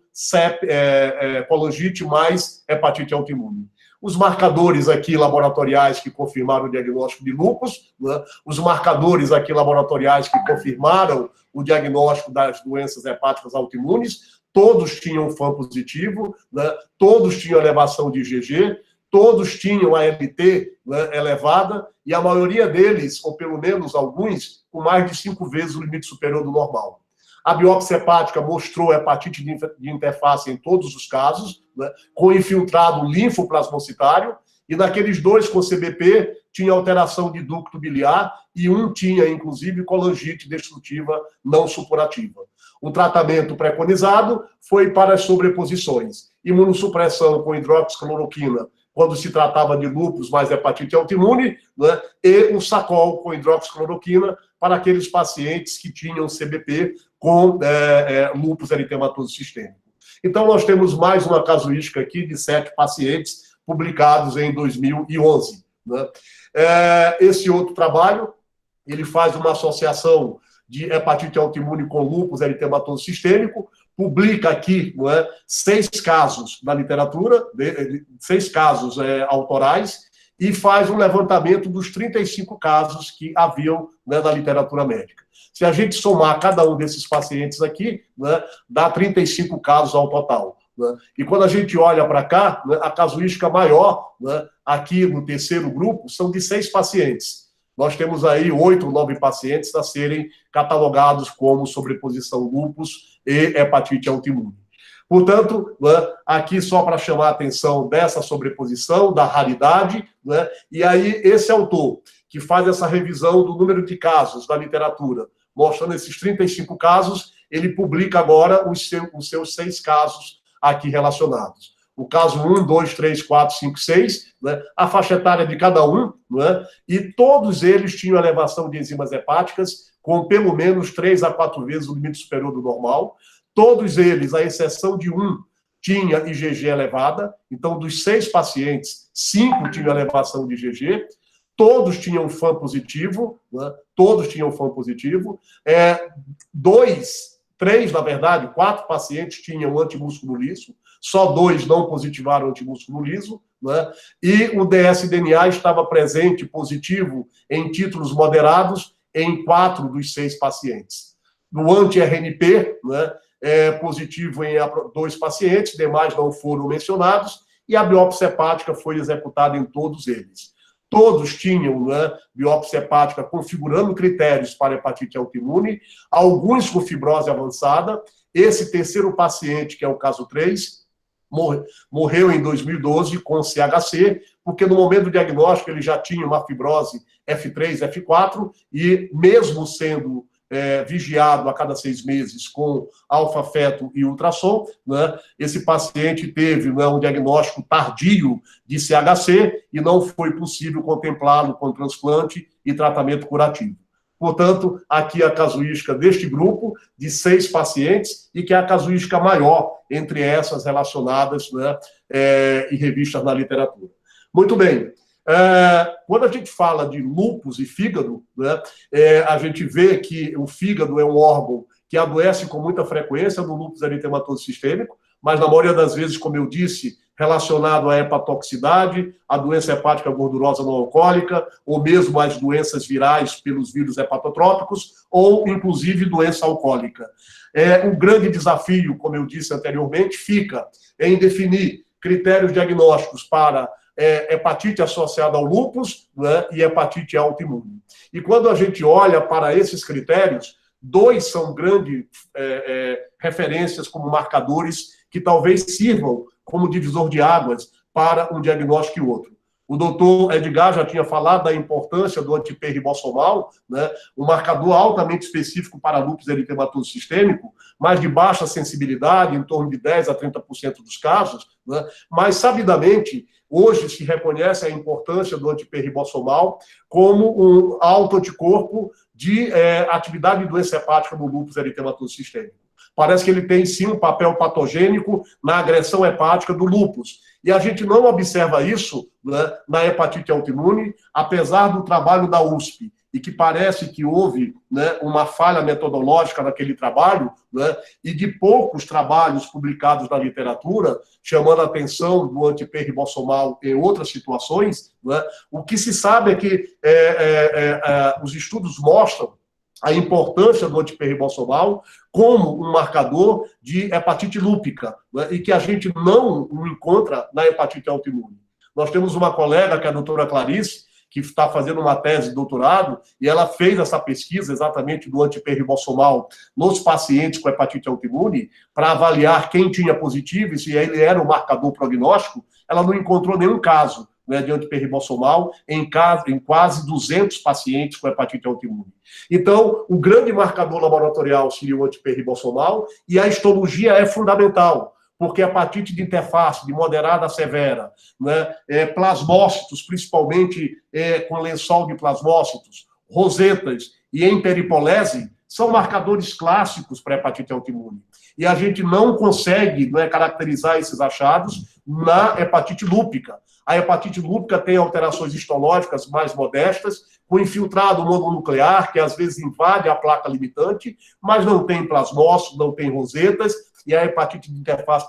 colangite mais hepatite autoimune. Os marcadores aqui laboratoriais que confirmaram o diagnóstico de lúpus, né, os marcadores aqui laboratoriais que confirmaram o diagnóstico das doenças hepáticas autoimunes, todos tinham FAM positivo, né, todos tinham elevação de IgG, todos tinham a LT, né, elevada, e a maioria deles, ou pelo menos alguns, com mais de 5 vezes o limite superior do normal. A biópsia hepática mostrou hepatite de interface em todos os casos, né, com infiltrado linfoplasmocitário, e naqueles 2 com CBP tinha alteração de ducto biliar, e um tinha, inclusive, colangite destrutiva não supurativa. O tratamento preconizado foi para as sobreposições. Imunossupressão com hidroxicloroquina, quando se tratava de lúpus mais hepatite autoimune, né, e o Sacol com hidroxicloroquina para aqueles pacientes que tinham CBP com lúpus eritematoso sistêmico. Então, nós temos mais uma casuística aqui de 7 pacientes publicados em 2011. Né? Esse outro trabalho, ele faz uma associação de hepatite autoimune com lúpus eritematoso sistêmico, publica aqui, não é, 6 casos na literatura, 6 casos autorais, e faz um levantamento dos 35 casos que haviam, né, na literatura médica. Se a gente somar cada um desses pacientes aqui, né, dá 35 casos ao total. Né? E quando a gente olha para cá, né, a casuística maior, né, aqui no terceiro grupo, são de 6 pacientes. Nós temos aí 8 ou 9 pacientes a serem catalogados como sobreposição lúpus e hepatite autoimune. Portanto, né, aqui só para chamar a atenção dessa sobreposição, da raridade, né, e aí esse autor, que faz essa revisão do número de casos da literatura, mostrando esses 35 casos, ele publica agora os seus 6 casos aqui relacionados. O caso 1, 2, 3, 4, 5, 6, né, a faixa etária de cada um, né, e todos eles tinham elevação de enzimas hepáticas com pelo menos 3 a 4 vezes o limite superior do normal. Todos eles, à exceção de um, tinha IgG elevada. Então, dos 6 pacientes, 5 tinham elevação de IgG. Todos tinham FAM positivo, né, todos tinham FAM positivo. 3, na verdade, 4 pacientes tinham antimúsculo liso. Só 2 não positivaram antimúsculo liso, né? E o ds-DNA estava presente, positivo, em títulos moderados, em 4 dos 6 pacientes. No anti-RNP, né, positivo em 2 pacientes, demais não foram mencionados, e a biópsia hepática foi executada em todos eles. Todos tinham, né, biópsia hepática configurando critérios para hepatite autoimune, alguns com fibrose avançada. Esse terceiro paciente, que é o caso 3, morreu em 2012 com CHC, porque no momento do diagnóstico ele já tinha uma fibrose F3, F4, e mesmo sendo vigiado a cada 6 meses com alfa-feto e ultrassom, né, esse paciente teve, né, um diagnóstico tardio de CHC e não foi possível contemplá-lo com transplante e tratamento curativo. Portanto, aqui a casuística deste grupo de 6 pacientes, e que é a casuística maior entre essas relacionadas, né, e revistas na literatura. Muito bem. Quando a gente fala de lúpus e fígado, né, a gente vê que o fígado é um órgão que adoece com muita frequência do lúpus eritematoso sistêmico, mas na maioria das vezes, como eu disse, relacionado à hepatotoxicidade, à doença hepática gordurosa não alcoólica, ou mesmo às doenças virais pelos vírus hepatotrópicos, ou inclusive doença alcoólica. O grande desafio, como eu disse anteriormente, fica em definir critérios diagnósticos para hepatite associada ao lúpus, né, e hepatite autoimune. E quando a gente olha para esses critérios, 2 são grandes referências como marcadores que talvez sirvam como divisor de águas para um diagnóstico e outro. O doutor Edgar já tinha falado da importância do anti-P-ribosomal, né, um marcador altamente específico para lúpus eritematoso sistêmico, mas de baixa sensibilidade, em torno de 10% a 30% dos casos, né, mas, sabidamente, hoje se reconhece a importância do anti-P-ribosomal como um alto anticorpo de atividade de doença hepática no lúpus eritematoso sistêmico. Parece que ele tem, sim, um papel patogênico na agressão hepática do lúpus. E a gente não observa isso, né, na hepatite autoimune, apesar do trabalho da USP, e que parece que houve, né, uma falha metodológica naquele trabalho, né, e de poucos trabalhos publicados na literatura, chamando a atenção do anti-P-ribosomal em outras situações, né, o que se sabe é que os estudos mostram a importância do anti-P-ribosomal como um marcador de hepatite lúpica, né, e que a gente não o encontra na hepatite autoimune. Nós temos uma colega, que é a doutora Clarice, que está fazendo uma tese de doutorado, e ela fez essa pesquisa exatamente do anti-P-ribosomal nos pacientes com hepatite autoimune, para avaliar quem tinha positivo e se ele era um marcador prognóstico. Ela não encontrou nenhum caso, né, de anti-P-ribosomal em quase 200 pacientes com hepatite autoimune. Então, o grande marcador laboratorial seria o anti-P-ribosomal, e a histologia é fundamental, porque hepatite de interface, de moderada a severa, né, plasmócitos, principalmente com lençol de plasmócitos, rosetas e emperipoliese, são marcadores clássicos para hepatite autoimune. E a gente não consegue, né, caracterizar esses achados na hepatite lúpica. A hepatite lúpica tem alterações histológicas mais modestas, com infiltrado mononuclear, que às vezes invade a placa limitante, mas não tem plasmócitos, não tem rosetas, e a hepatite de interface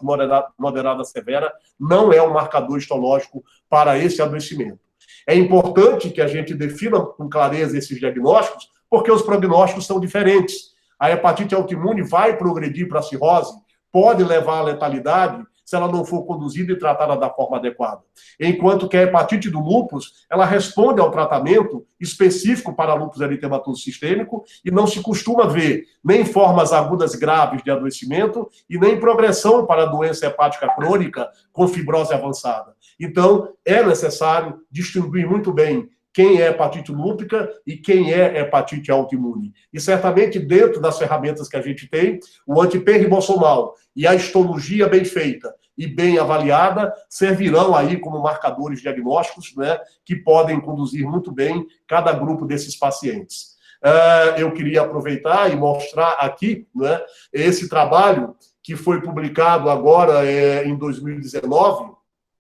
moderada severa não é um marcador histológico para esse adoecimento. É importante que a gente defina com clareza esses diagnósticos, porque os prognósticos são diferentes. A hepatite autoimune vai progredir para a cirrose, pode levar à letalidade, se ela não for conduzida e tratada da forma adequada. Enquanto que a hepatite do lúpus, ela responde ao tratamento específico para lúpus eritematoso sistêmico e não se costuma ver nem formas agudas graves de adoecimento e nem progressão para a doença hepática crônica com fibrose avançada. Então, é necessário distinguir muito bem quem é hepatite lúpica e quem é hepatite autoimune. E certamente, dentro das ferramentas que a gente tem, o anti-P-ribosomal e a histologia bem feita e bem avaliada servirão aí como marcadores diagnósticos, né, que podem conduzir muito bem cada grupo desses pacientes. Eu queria aproveitar e mostrar aqui, né, esse trabalho que foi publicado agora em 2019,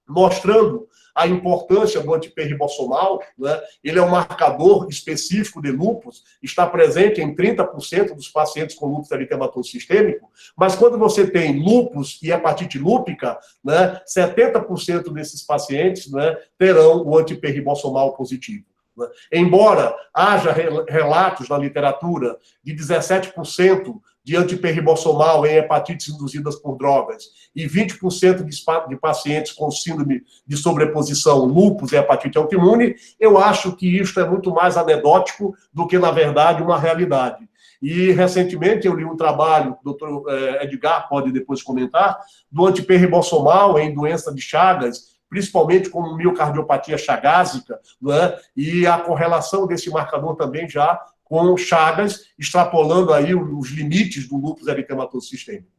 mostrando a importância do anti-P-ribosomal, né? Ele é um marcador específico de lúpus, está presente em 30% dos pacientes com lúpus eritematoso sistêmico, mas quando você tem lúpus e hepatite lúpica, né, 70% desses pacientes, né, terão o anti-P-ribosomal positivo. Né? Embora haja relatos na literatura de 17% de anti-P-ribosomal em hepatites induzidas por drogas e 20% de pacientes com síndrome de sobreposição, lúpus e hepatite autoimune, eu acho que isto é muito mais anedótico do que, na verdade, uma realidade. E, recentemente, eu li um trabalho, o doutor Edgar pode depois comentar, do anti-P-ribosomal em doença de Chagas, principalmente com miocardiopatia chagásica, né? E a correlação desse marcador também já com Chagas, extrapolando aí os limites do lúpus eritematoso sistêmico.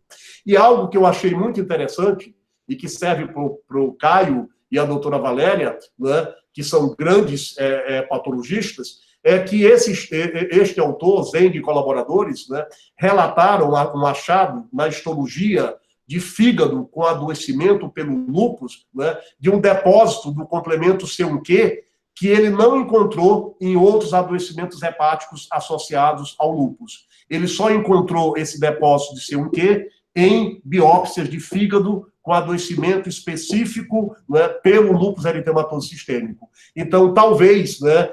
E algo que eu achei muito interessante, e que serve para o Caio e a doutora Valéria, né, que são grandes patologistas, é que este autor, Zeng e colaboradores, né, relataram um achado na histologia de fígado com adoecimento pelo lúpus, né, de um depósito do complemento C1q, que ele não encontrou em outros adoecimentos hepáticos associados ao lúpus. Ele só encontrou esse depósito de C1q em biópsias de fígado com adoecimento específico, né, pelo lúpus eritematoso sistêmico. Então, talvez, né,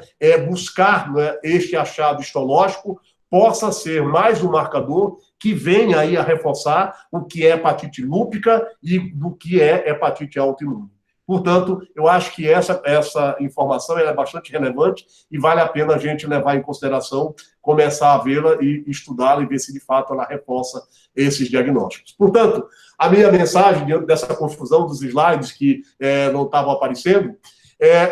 buscar, né, este achado histológico possa ser mais um marcador que venha aí a reforçar o que é hepatite lúpica e do que é hepatite autoimune. Portanto, eu acho que essa informação é bastante relevante e vale a pena a gente levar em consideração, começar a vê-la e estudá-la e ver se, de fato, ela reforça esses diagnósticos. Portanto, a minha mensagem, diante dessa confusão dos slides que não estavam aparecendo,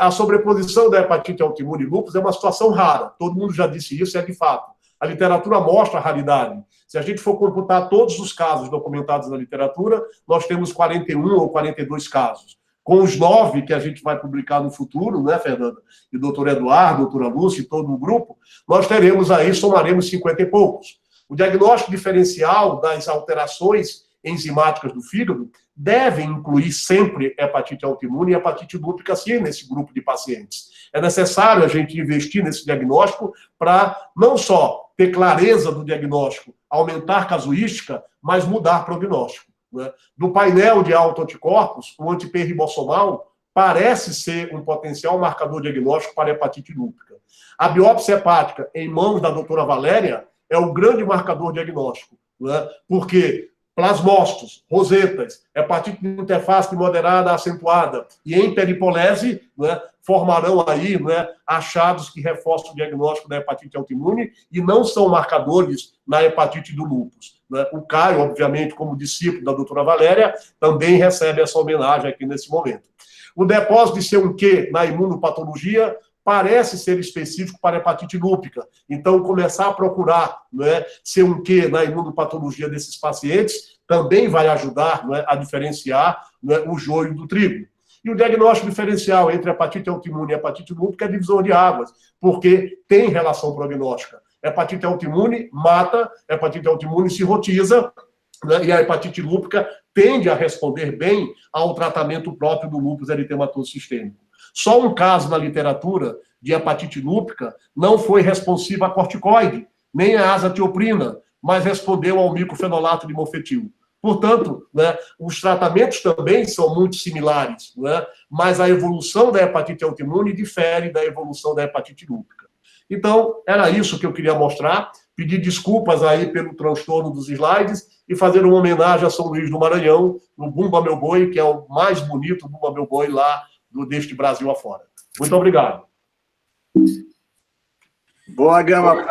A sobreposição da hepatite autoimune e lúpus é uma situação rara. Todo mundo já disse isso, é de fato. A literatura mostra a raridade. Se a gente for computar todos os casos documentados na literatura, nós temos 41 ou 42 casos. Com os 9 que a gente vai publicar no futuro, né, Fernanda? E o doutor Eduardo, a doutora Lúcia e todo o grupo, nós teremos aí, somaremos 50 e poucos. O diagnóstico diferencial das alterações enzimáticas do fígado deve incluir sempre hepatite autoimune e hepatite lúpica, sim, nesse grupo de pacientes. É necessário a gente investir nesse diagnóstico para não só ter clareza do diagnóstico, aumentar casuística, mas mudar prognóstico. Né? Do painel de autoanticorpos, o anti-P-ribossomal parece ser um potencial marcador diagnóstico para hepatite lúpica. A biópsia hepática, em mãos da doutora Valéria, é o grande marcador diagnóstico, né? Porque plasmócitos, rosetas, hepatite interfácil moderada acentuada e em peripolese, né, formarão aí, né, achados que reforçam o diagnóstico da hepatite autoimune e não são marcadores na hepatite do lúpus. Né? O Caio, obviamente, como discípulo da doutora Valéria, também recebe essa homenagem aqui nesse momento. O depósito de C1Q na imunopatologia parece ser específico para hepatite lúpica. Então, começar a procurar, né, C1Q na imunopatologia desses pacientes também vai ajudar, né, a diferenciar, né, o joio do trigo. E o diagnóstico diferencial entre hepatite autoimune e hepatite lúpica é divisor de águas, porque tem relação prognóstica. Hepatite autoimune mata, hepatite autoimune cirrotiza, né, e a hepatite lúpica tende a responder bem ao tratamento próprio do lúpus eritematoso sistêmico. Só um caso na literatura de hepatite lúpica não foi responsiva a corticoide, nem a azatioprina, mas respondeu ao micofenolato de mofetil. Portanto, né, os tratamentos também são muito similares, né, mas a evolução da hepatite autoimune difere da evolução da hepatite lúpica. Então, era isso que eu queria mostrar, pedir desculpas aí pelo transtorno dos slides e fazer uma homenagem a São Luís do Maranhão, no Bumba Meu Boi, que é o mais bonito Bumba Meu Boi lá deste Brasil afora. Muito obrigado. Boa, Gama.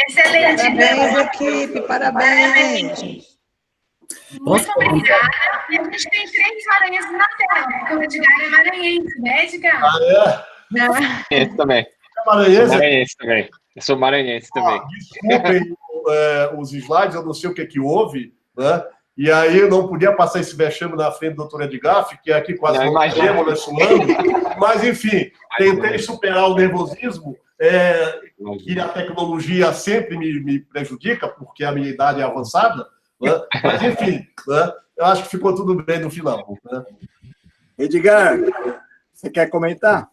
Excelente. Parabéns, equipe, parabéns. Muito obrigada. E a gente tem 3 maranhenses na tela, porque o Edgar é maranhense, né, Edgar? Esse também. Maranhense também. Eu sou maranhense também. Desculpem os slides, eu não sei o que houve, né? E aí eu não podia passar esse vexame na frente do doutor Edgar, fiquei aqui quase não suando, mas enfim, tentei superar o nervosismo, que a tecnologia sempre me prejudica, porque a minha idade é avançada, né? Mas enfim, né? Eu acho que ficou tudo bem no final. Né? Edgar, você quer comentar?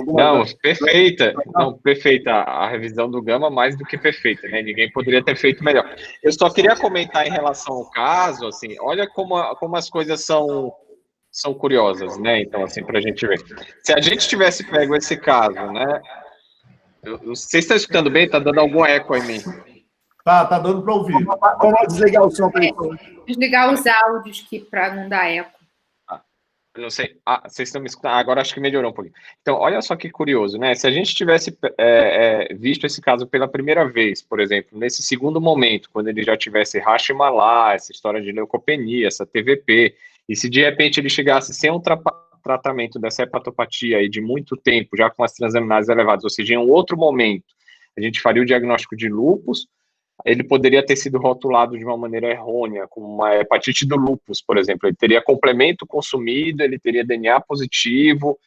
Não, perfeita. Não, perfeita. A revisão do Gama, mais do que perfeita, né? Ninguém poderia ter feito melhor. Eu só queria comentar em relação ao caso, assim, olha como as coisas são curiosas, né? Então, assim, para a gente ver. Se a gente tivesse pego esse caso, né? Vocês estão escutando bem? Tá dando algum eco em mim? Tá dando para ouvir. Vamos desligar o som para desligar os áudios para não dar eco. Não sei. Vocês estão me escutando? Agora acho que melhorou um pouquinho. Então, olha só que curioso, né? Se a gente tivesse visto esse caso pela primeira vez, por exemplo, nesse segundo momento, quando ele já tivesse Hashimoto, essa história de leucopenia, essa TVP, e se de repente ele chegasse sem um tratamento dessa hepatopatia aí de muito tempo, já com as transaminases elevadas, ou seja, em um outro momento, a gente faria o diagnóstico de lúpus, ele poderia ter sido rotulado de uma maneira errônea, como uma hepatite do lúpus, por exemplo. Ele teria complemento consumido, ele teria DNA positivo,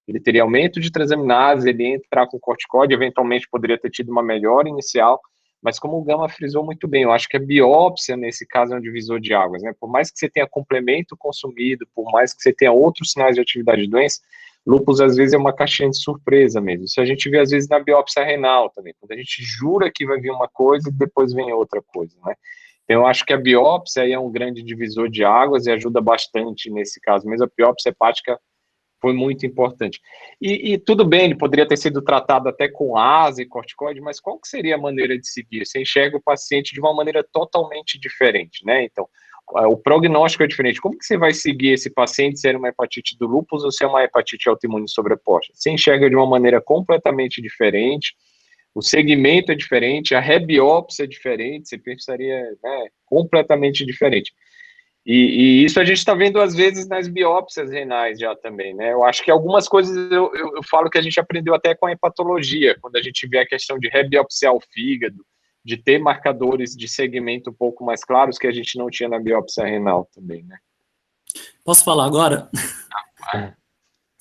ele teria aumento de transaminase, ele ia entrar com corticoide, eventualmente poderia ter tido uma melhora inicial, mas como o Gama frisou muito bem, eu acho que a biópsia, nesse caso, é um divisor de águas, né? Por mais que você tenha complemento consumido, por mais que você tenha outros sinais de atividade de doença, lúpus, às vezes, é uma caixinha de surpresa mesmo. Isso a gente vê, às vezes, na biópsia renal também, quando a gente jura que vai vir uma coisa e depois vem outra coisa, né? Então, eu acho que a biópsia aí é um grande divisor de águas e ajuda bastante nesse caso, mas a biópsia hepática foi muito importante. E tudo bem, ele poderia ter sido tratado até com ASA e corticoide, mas qual que seria a maneira de seguir? Você enxerga o paciente de uma maneira totalmente diferente, né? Então, o prognóstico é diferente. Como que você vai seguir esse paciente se é uma hepatite do lúpus ou se é uma hepatite autoimune sobreposta? Você enxerga de uma maneira completamente diferente, o segmento é diferente, a rebiópsia é diferente, você pensaria, né, completamente diferente. E isso a gente está vendo, às vezes, nas biópsias renais já também, né? Eu acho que algumas coisas eu falo que a gente aprendeu até com a hepatologia, quando a gente vê a questão de rebiopsiar o fígado, de ter marcadores de segmento um pouco mais claros que a gente não tinha na biópsia renal também, né? Posso falar agora?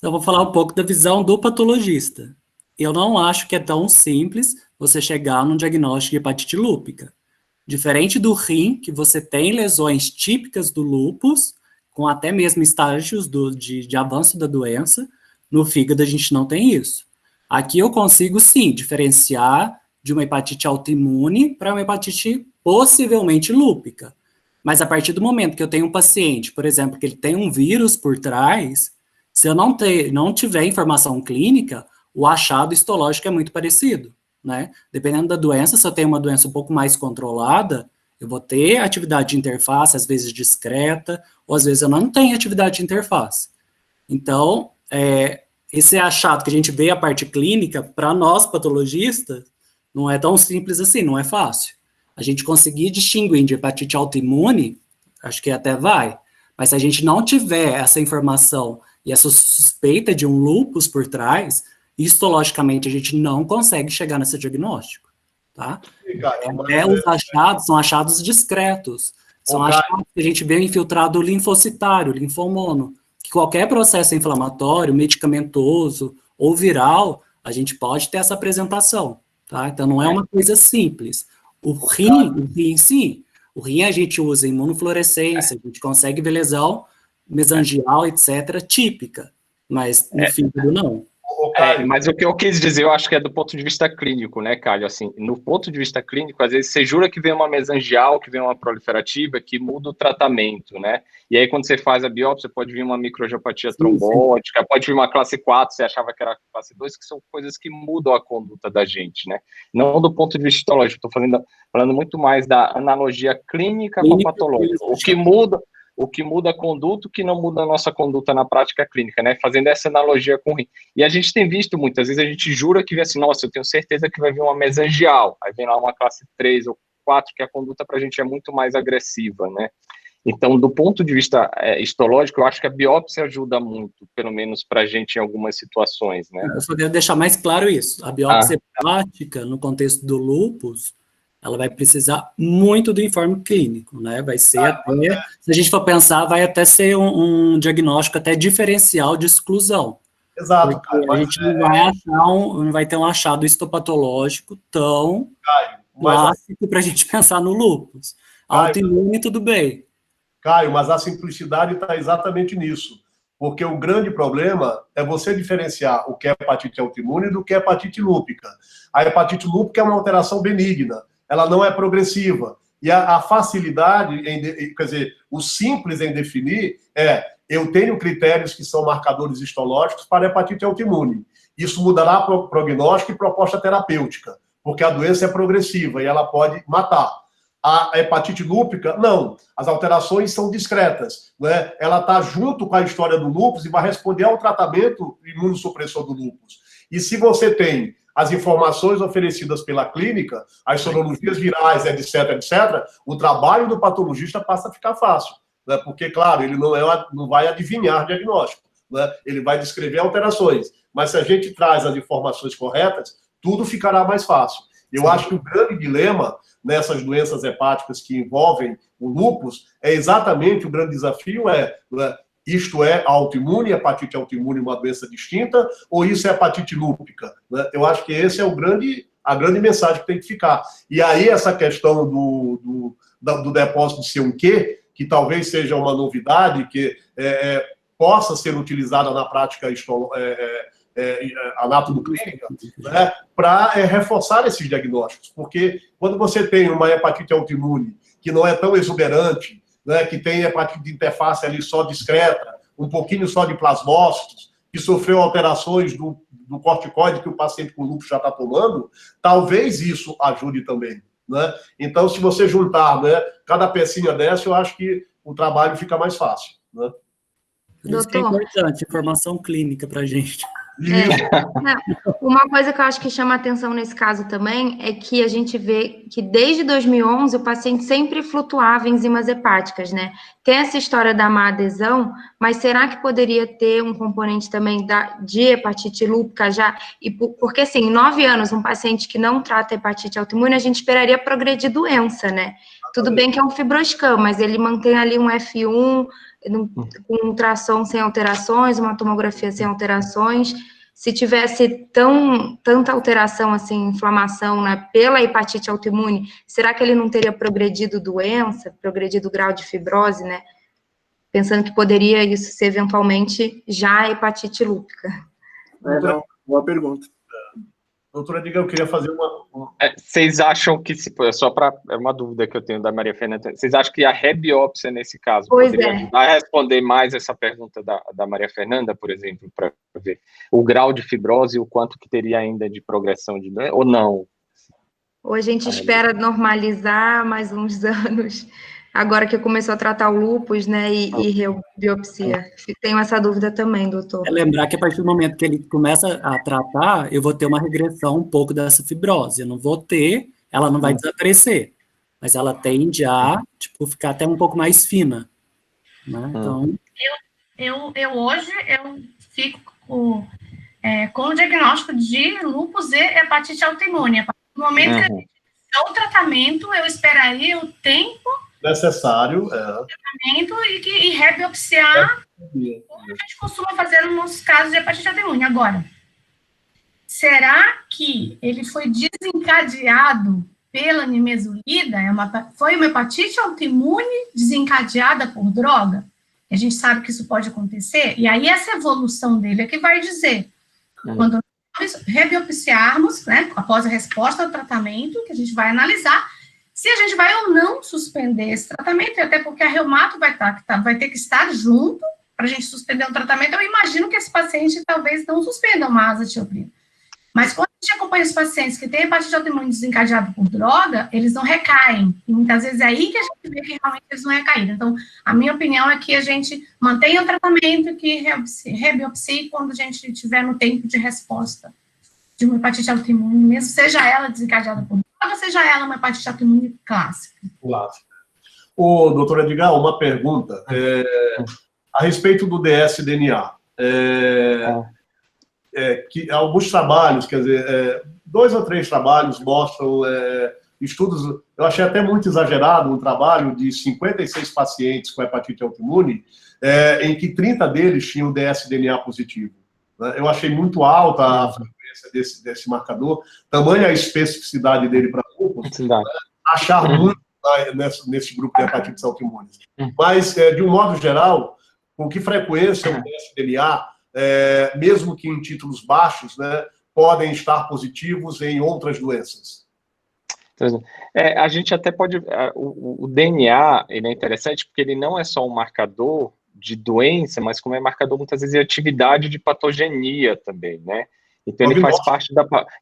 Eu vou falar um pouco da visão do patologista. Eu não acho que é tão simples você chegar num diagnóstico de hepatite lúpica. Diferente do rim, que você tem lesões típicas do lúpus, com até mesmo estágios de avanço da doença, no fígado a gente não tem isso. Aqui eu consigo, sim, diferenciar de uma hepatite autoimune para uma hepatite possivelmente lúpica. Mas a partir do momento que eu tenho um paciente, por exemplo, que ele tem um vírus por trás, se eu não tiver informação clínica, o achado histológico é muito parecido, né? Dependendo da doença, se eu tenho uma doença um pouco mais controlada, eu vou ter atividade de interface, às vezes discreta, ou às vezes eu não tenho atividade de interface. Então, esse achado que a gente vê a parte clínica, para nós patologistas, não é tão simples assim, não é fácil. A gente conseguir distinguir de hepatite autoimune, acho que até vai, mas se a gente não tiver essa informação e essa suspeita de um lúpus por trás, histologicamente a gente não consegue chegar nesse diagnóstico, tá? Os achados são achados discretos, são achados que a gente vê infiltrado linfocitário, linfomono, que qualquer processo inflamatório, medicamentoso ou viral, a gente pode ter essa apresentação, tá? Então não é uma coisa simples. O rim, sim, o rim a gente usa imunofluorescência, a gente consegue ver lesão mesangial, etc., típica, mas no fígado não. Mas o que eu quis dizer, eu acho que é do ponto de vista clínico, né, Caio? Assim, no ponto de vista clínico, às vezes você jura que vem uma mesangial, que vem uma proliferativa, que muda o tratamento, né? E aí, quando você faz a biópsia, pode vir uma microangiopatia trombótica, pode vir uma classe 4, você achava que era classe 2, que são coisas que mudam a conduta da gente, né? Não do ponto de vista histológico, estou falando muito mais da analogia clínica com a patológica. O que muda a conduta, o que não muda a nossa conduta na prática clínica, né? Fazendo essa analogia com o rim. E a gente tem visto muitas vezes, a gente jura que vem assim, nossa, eu tenho certeza que vai vir uma mesangial, aí vem lá uma classe 3 ou 4, que a conduta para a gente é muito mais agressiva, né? Então, do ponto de vista histológico, eu acho que a biópsia ajuda muito, pelo menos para a gente em algumas situações, né? Eu só quero deixar mais claro isso. A biópsia hepática, no contexto do lúpus, ela vai precisar muito do informe clínico, né? Vai ser até, se a gente for pensar, vai até ser um diagnóstico até diferencial de exclusão. Exato, Caio, a gente não vai ter um achado histopatológico tão clássico para a gente pensar no lúpus. Autoimune, tudo bem. Caio, mas a simplicidade está exatamente nisso. Porque o grande problema é você diferenciar o que é hepatite autoimune do que é hepatite lúpica. A hepatite lúpica é uma alteração benigna. Ela não é progressiva. E a facilidade, quer dizer, o simples em definir eu tenho critérios que são marcadores histológicos para hepatite autoimune. Isso mudará prognóstico e proposta terapêutica, porque a doença é progressiva e ela pode matar. A hepatite lúpica, não. As alterações são discretas, né? Ela está junto com a história do lúpus e vai responder ao tratamento imunossupressor do lúpus. E se você tem as informações oferecidas pela clínica, as sorologias virais, etc., etc., o trabalho do patologista passa a ficar fácil, né? Porque, claro, ele não vai adivinhar diagnóstico, né? Ele vai descrever alterações. Mas se a gente traz as informações corretas, tudo ficará mais fácil. Eu acho que o grande dilema nessas doenças hepáticas que envolvem o lúpus é exatamente o grande desafio né? Isto é autoimune, hepatite autoimune, uma doença distinta, ou isso é hepatite lúpica? Né? Eu acho que esse é a grande mensagem que tem que ficar. E aí essa questão do depósito de ser um quê, que talvez seja uma novidade, que possa ser utilizada na prática anatomoclínica, né, para reforçar esses diagnósticos. Porque quando você tem uma hepatite autoimune que não é tão exuberante, né, que tem hepatite de interface ali só discreta, um pouquinho só de plasmócitos, que sofreu alterações do corticoide que o paciente com lúpus já está tomando, talvez isso ajude também, né? Então, se você juntar, né, cada pecinha dessa, eu acho que o trabalho fica mais fácil, né? Isso que é importante, informação clínica para a gente. Uma coisa que eu acho que chama atenção nesse caso também é que a gente vê que desde 2011 o paciente sempre flutuava em enzimas hepáticas, né? Tem essa história da má adesão, mas será que poderia ter um componente também de hepatite lúpica já? Porque, assim, em 9 anos, um paciente que não trata hepatite autoimune, a gente esperaria progredir doença, né? Tudo bem que é um fibroscan, mas ele mantém ali um F1, com um ultrassom sem alterações, uma tomografia sem alterações. Se tivesse tanta alteração, assim, inflamação, né, pela hepatite autoimune, será que ele não teria progredido doença, progredido grau de fibrose, né? Pensando que poderia isso ser eventualmente já a hepatite lúpica. Boa pergunta. Doutora Edgar, eu queria fazer uma... Vocês acham que, é uma dúvida que eu tenho da Maria Fernanda, vocês acham que a rebiópsia, nesse caso, poderia ajudar a responder mais essa pergunta da Maria Fernanda, por exemplo, para ver o grau de fibrose e o quanto que teria ainda de progressão de doença, ou não? Ou a gente espera normalizar mais uns anos, agora que começou a tratar o lúpus, né, e biopsia. Tenho essa dúvida também, doutor. É lembrar que a partir do momento que ele começa a tratar, eu vou ter uma regressão um pouco dessa fibrose. Eu não vou ter, ela não vai desaparecer, mas ela tende a, ficar até um pouco mais fina, né? Então... Eu hoje, fico com o diagnóstico de lúpus e hepatite autoimune. A partir do momento que a gente fizer o tratamento, eu esperaria o tempo necessário, e rebiopsiar, como a gente costuma fazer nos nossos casos de hepatite autoimune. Agora, será que ele foi desencadeado pela nimesulida? Foi uma hepatite autoimune desencadeada por droga? A gente sabe que isso pode acontecer, e aí essa evolução dele é que vai dizer, quando nós rebiopsiarmos, né, após a resposta ao tratamento, que a gente vai analisar, se a gente vai ou não suspender esse tratamento, e até porque a reumato vai ter que estar junto para a gente suspender o tratamento. Eu imagino que esse paciente talvez não suspenda uma azatioprina. Mas quando a gente acompanha os pacientes que têm hepatite autoimune desencadeada por droga, eles não recaem. E muitas vezes é aí que a gente vê que realmente eles não recaíram. Então, a minha opinião é que a gente mantenha o tratamento, que rebiopsie quando a gente tiver no tempo de resposta de uma hepatite autoimune, mesmo seja ela desencadeada por droga, seja ela uma hepatite autoimune clássica. Ô, doutora Edgar, uma pergunta a respeito do dsDNA. Que alguns trabalhos, quer dizer, 2 ou 3 trabalhos mostram estudos, eu achei até muito exagerado um trabalho de 56 pacientes com hepatite autoimune, em que 30 deles tinham dsDNA positivo. Né? Eu achei muito alta a frequência desse marcador, tamanha a especificidade dele para lúpus, achar muito nesse grupo de hepatites autoimunes. Mas, de um modo geral, com que frequência o dsDNA, mesmo que em títulos baixos, né, podem estar positivos em outras doenças? A gente até pode... O DNA, ele é interessante porque ele não é só um marcador de doença, mas como é marcador, muitas vezes, de atividade de patogenia também, né? Então, ele faz parte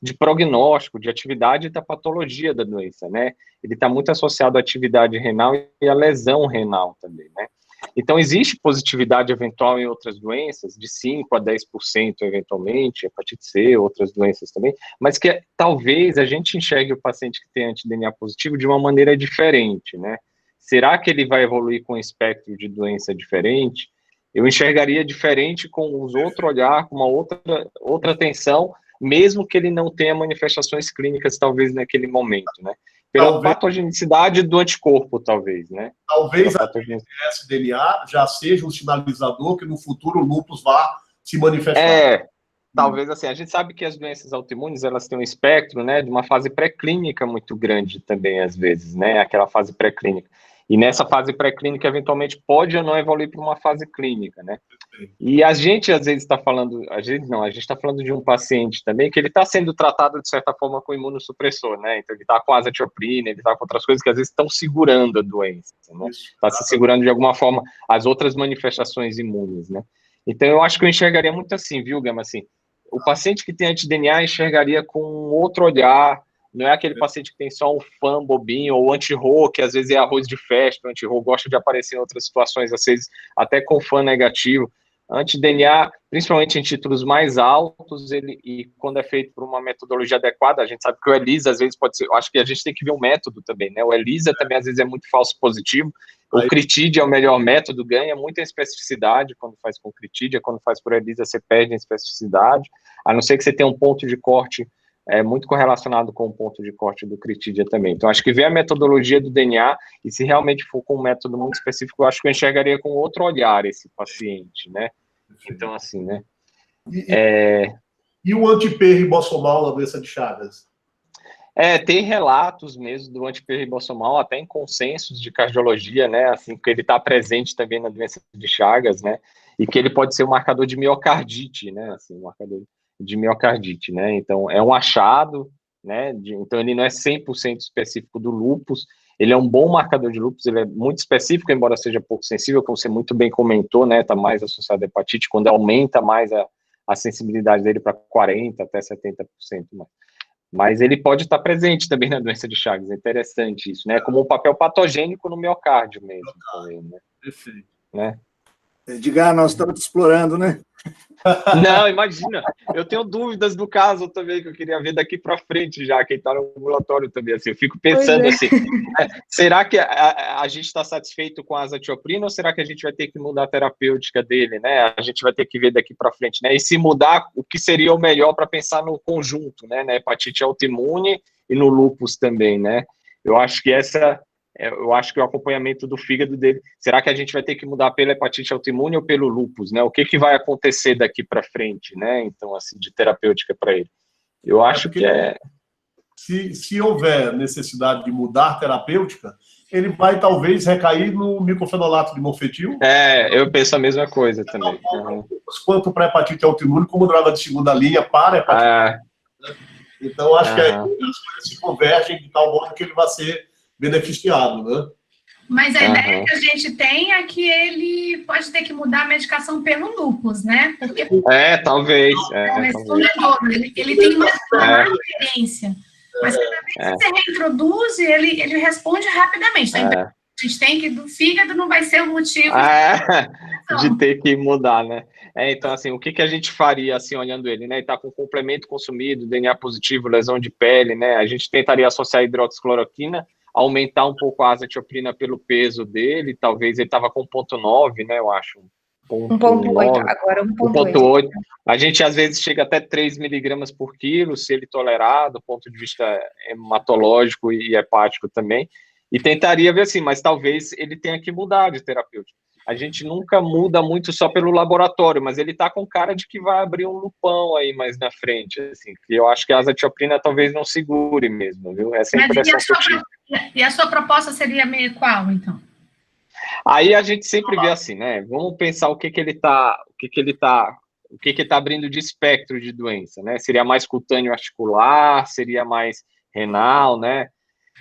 de prognóstico, de atividade da patologia da doença, né? Ele está muito associado à atividade renal e à lesão renal também, né? Então, existe positividade eventual em outras doenças, de 5% a 10% eventualmente, hepatite C, outras doenças também, mas que talvez a gente enxergue o paciente que tem anti-DNA positivo de uma maneira diferente, né? Será que ele vai evoluir com um espectro de doença diferente? Eu enxergaria diferente com outro olhar, com uma outra atenção, mesmo que ele não tenha manifestações clínicas, talvez, naquele momento, né? Pela patogenicidade do anticorpo, talvez, né? Talvez a dsDNA já seja um sinalizador que no futuro o lúpus vá se manifestar. Talvez assim, a gente sabe que as doenças autoimunes, elas têm um espectro, né, de uma fase pré-clínica muito grande também, às vezes, né, aquela fase pré-clínica. E nessa fase pré-clínica, eventualmente, pode ou não evoluir para uma fase clínica, né? E a gente, às vezes, está falando... A gente está falando de um paciente também que ele está sendo tratado, de certa forma, com imunossupressor, né? Então, ele está com azatioprina, ele está com outras coisas que, às vezes, estão segurando a doença, né? Está se segurando, de alguma forma, as outras manifestações imunes, né? Então, eu acho que eu enxergaria muito assim, viu, Gama? Assim, o paciente que tem anti-DNA enxergaria com outro olhar. Não é aquele paciente que tem só um fã bobinho, ou anti-Rho, que às vezes é arroz de festa, o anti-Rho gosta de aparecer em outras situações, às vezes até com fã negativo. anti-DNA, principalmente em títulos mais altos, e quando é feito por uma metodologia adequada, a gente sabe que o ELISA às vezes pode ser, eu acho que a gente tem que ver um método também, né? O ELISA também às vezes é muito falso positivo, o CRITID é o melhor método, ganha muita especificidade quando faz com CRITID, quando faz por ELISA você perde em especificidade, a não ser que você tenha um ponto de corte muito correlacionado com o ponto de corte do CRITID também. Então, acho que ver a metodologia do DNA, e se realmente for com um método muito específico, eu acho que eu enxergaria com outro olhar esse paciente, né? Então, assim, né? E o anti-P-ribossomal na doença de Chagas? Tem relatos mesmo do anti-P-ribossomal, até em consensos de cardiologia, né? Assim, que ele está presente também na doença de Chagas, né? E que ele pode ser um marcador de miocardite, né? Assim, um marcador de miocardite, né? Então, é um achado, né? Então, ele não é 100% específico do lúpus, ele é um bom marcador de lúpus, ele é muito específico, embora seja pouco sensível, como você muito bem comentou, né? Está mais associado à hepatite, quando aumenta mais a sensibilidade dele para 40% até 70% mais. Mas ele pode estar presente também na doença de Chagas, é interessante isso, né? Como um papel patogênico no miocárdio mesmo. Também, né? Perfeito. Né? Edgar, nós estamos te explorando, né? Não, imagina, eu tenho dúvidas do caso também, que eu queria ver daqui para frente já, quem está no ambulatório também, assim, eu fico pensando assim, será que a gente está satisfeito com a azatioprina ou será que a gente vai ter que mudar a terapêutica dele, né? A gente vai ter que ver daqui para frente, né? E se mudar, o que seria o melhor para pensar no conjunto, né? Na hepatite autoimune e no lúpus também, né? Eu acho que o acompanhamento do fígado dele, será que a gente vai ter que mudar pela hepatite autoimune ou pelo lúpus, né? O que vai acontecer daqui para frente, né? Então, assim, de terapêutica para ele. Eu acho que Se houver necessidade de mudar terapêutica, ele vai talvez recair no micofenolato de mofetil. Eu penso a mesma coisa também. Quanto para hepatite autoimune, como droga de segunda linha para hepatite. Então, acho que aí as coisas se convergem de tal modo que ele vai ser beneficiado, né? Mas a ideia que a gente tem é que ele pode ter que mudar a medicação pelo lúpus, né? Porque talvez. Ele tem uma referência. Mas cada vez que você reintroduz, ele responde rapidamente. Então, a gente tem que, do fígado não vai ser o motivo de ter que mudar, né? Então, assim, o que a gente faria, assim, olhando ele, né? Ele tá com complemento consumido, DNA positivo, lesão de pele, né? A gente tentaria associar a hidroxicloroquina, aumentar um pouco a azatioprina pelo peso dele, talvez ele estava com 1,9, né, eu acho. 1,8, agora 1,8. A gente, às vezes, chega até 3 miligramas por quilo, se ele tolerar, do ponto de vista hematológico e hepático também, e tentaria ver assim, mas talvez ele tenha que mudar de terapêutico. A gente nunca muda muito só pelo laboratório, mas ele está com cara de que vai abrir um lupão aí mais na frente, assim, que eu acho que a azatioprina talvez não segure mesmo, viu? Essa é a impressão que eu tive. E a sua proposta seria meio qual, então? Aí a gente sempre vê assim, né? Vamos pensar o que ele tá abrindo de espectro de doença, né? Seria mais cutâneo articular, seria mais renal, né?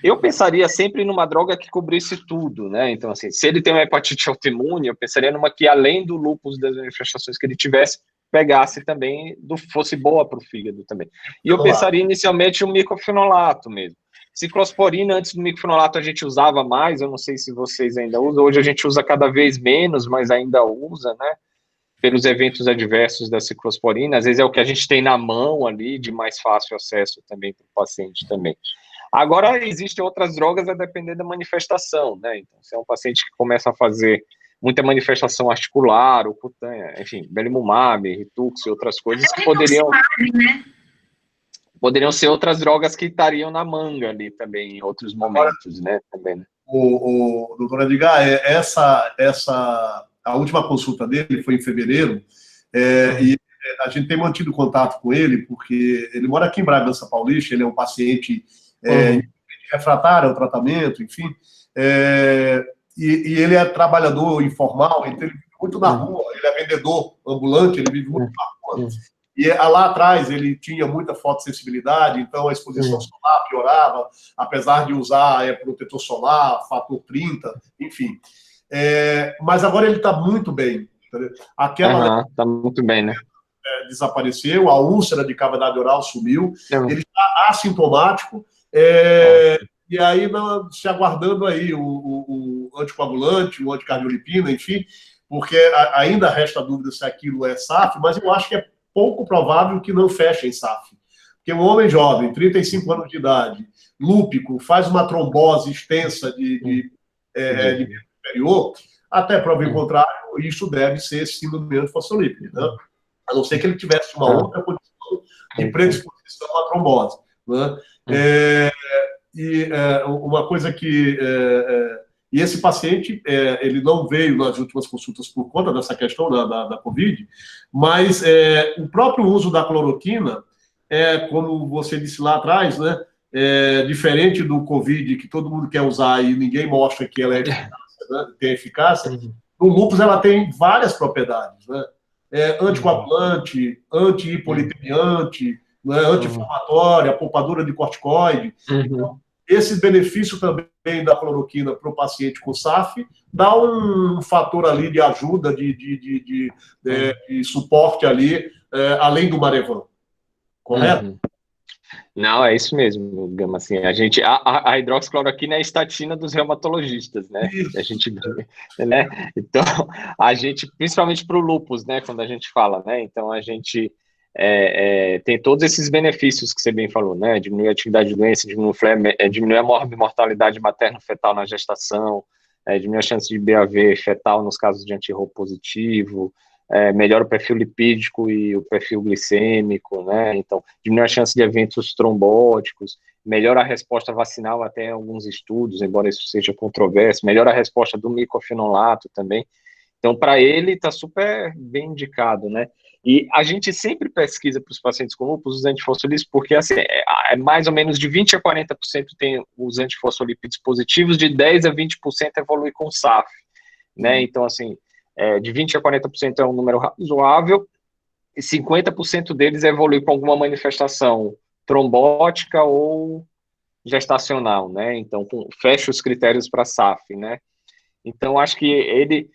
Eu pensaria sempre numa droga que cobrisse tudo, né? Então, assim, se ele tem uma hepatite autoimune, eu pensaria numa que, além do lúpus, das manifestações que ele tivesse, pegasse também, fosse boa para o fígado também. E eu pensaria inicialmente um micofenolato mesmo. Ciclosporina, antes do micofenolato, a gente usava mais, eu não sei se vocês ainda usam, hoje a gente usa cada vez menos, mas ainda usa, né? Pelos eventos adversos da ciclosporina, às vezes é o que a gente tem na mão ali, de mais fácil acesso também para o paciente também. Agora, existem outras drogas a depender da manifestação, né? Então, se é um paciente que começa a fazer muita manifestação articular ou cutânea, enfim, belimumab, Ritux e outras coisas que poderiam ser outras drogas que estariam na manga ali também, em outros momentos, né? Também, né? O doutor Edgar, a última consulta dele foi em fevereiro, e a gente tem mantido contato com ele, porque ele mora aqui em Bragança Paulista, ele é um paciente refratário ao tratamento, enfim, e ele é trabalhador informal, então ele vive muito na rua, ele é vendedor ambulante, ele vive muito na rua. E lá atrás ele tinha muita fotossensibilidade, então a exposição solar piorava, apesar de usar protetor solar, fator 30, enfim. Mas agora ele está muito bem. Está muito bem, né? Desapareceu, a úlcera de cavidade oral sumiu, ele está assintomático, e aí se aguardando aí o anticoagulante, o anticardiolipina, enfim, porque ainda resta dúvida se aquilo é SAF, mas eu acho que é pouco provável que não feche em SAF. Porque um homem jovem, 35 anos de idade, lúpico, faz uma trombose extensa de membro inferior, até prova em contrário, isso deve ser síndrome antifosfolípide, né? A não ser que ele tivesse uma outra condição de predisposição à trombose, né? Uma coisa que... E esse paciente, ele não veio nas últimas consultas por conta dessa questão da Covid, mas o próprio uso da cloroquina, como você disse lá atrás, né, diferente do Covid, que todo mundo quer usar e ninguém mostra que ela é eficácia, né, tem eficácia, no lúpus ela tem várias propriedades, né? Anticoagulante, anti-hipolipemiante, né, anti-inflamatória, poupadora de corticoide. Então, esse benefício também da cloroquina para o paciente com SAF dá um fator ali de ajuda, de suporte ali, além do Marevan. Correto? Não, é isso mesmo, Gama. Assim, a hidroxicloroquina é a estatina dos reumatologistas, né? A gente, né? Então, a gente, principalmente para o lúpus, né? Quando a gente fala, né? Então, a gente tem todos esses benefícios que você bem falou, né? Diminuir a atividade de doença, diminuir a mortalidade materno-fetal na gestação, diminuir a chance de BAV fetal nos casos de anti-RO positivo, melhora o perfil lipídico e o perfil glicêmico, né? Então, diminui a chance de eventos trombóticos, melhora a resposta vacinal até em alguns estudos, embora isso seja controverso, melhora a resposta do micofenolato também. Então, para ele, está super bem indicado, né? E a gente sempre pesquisa para os pacientes com lúpus os antifosfolípidos, porque assim, mais ou menos de 20% a 40% tem os antifosfolípidos positivos, de 10% a 20% evolui com SAF, né? Então, assim, de 20% a 40% é um número razoável, e 50% deles evolui com alguma manifestação trombótica ou gestacional, né? Então, fecha os critérios para SAF, né? Então, acho que ele,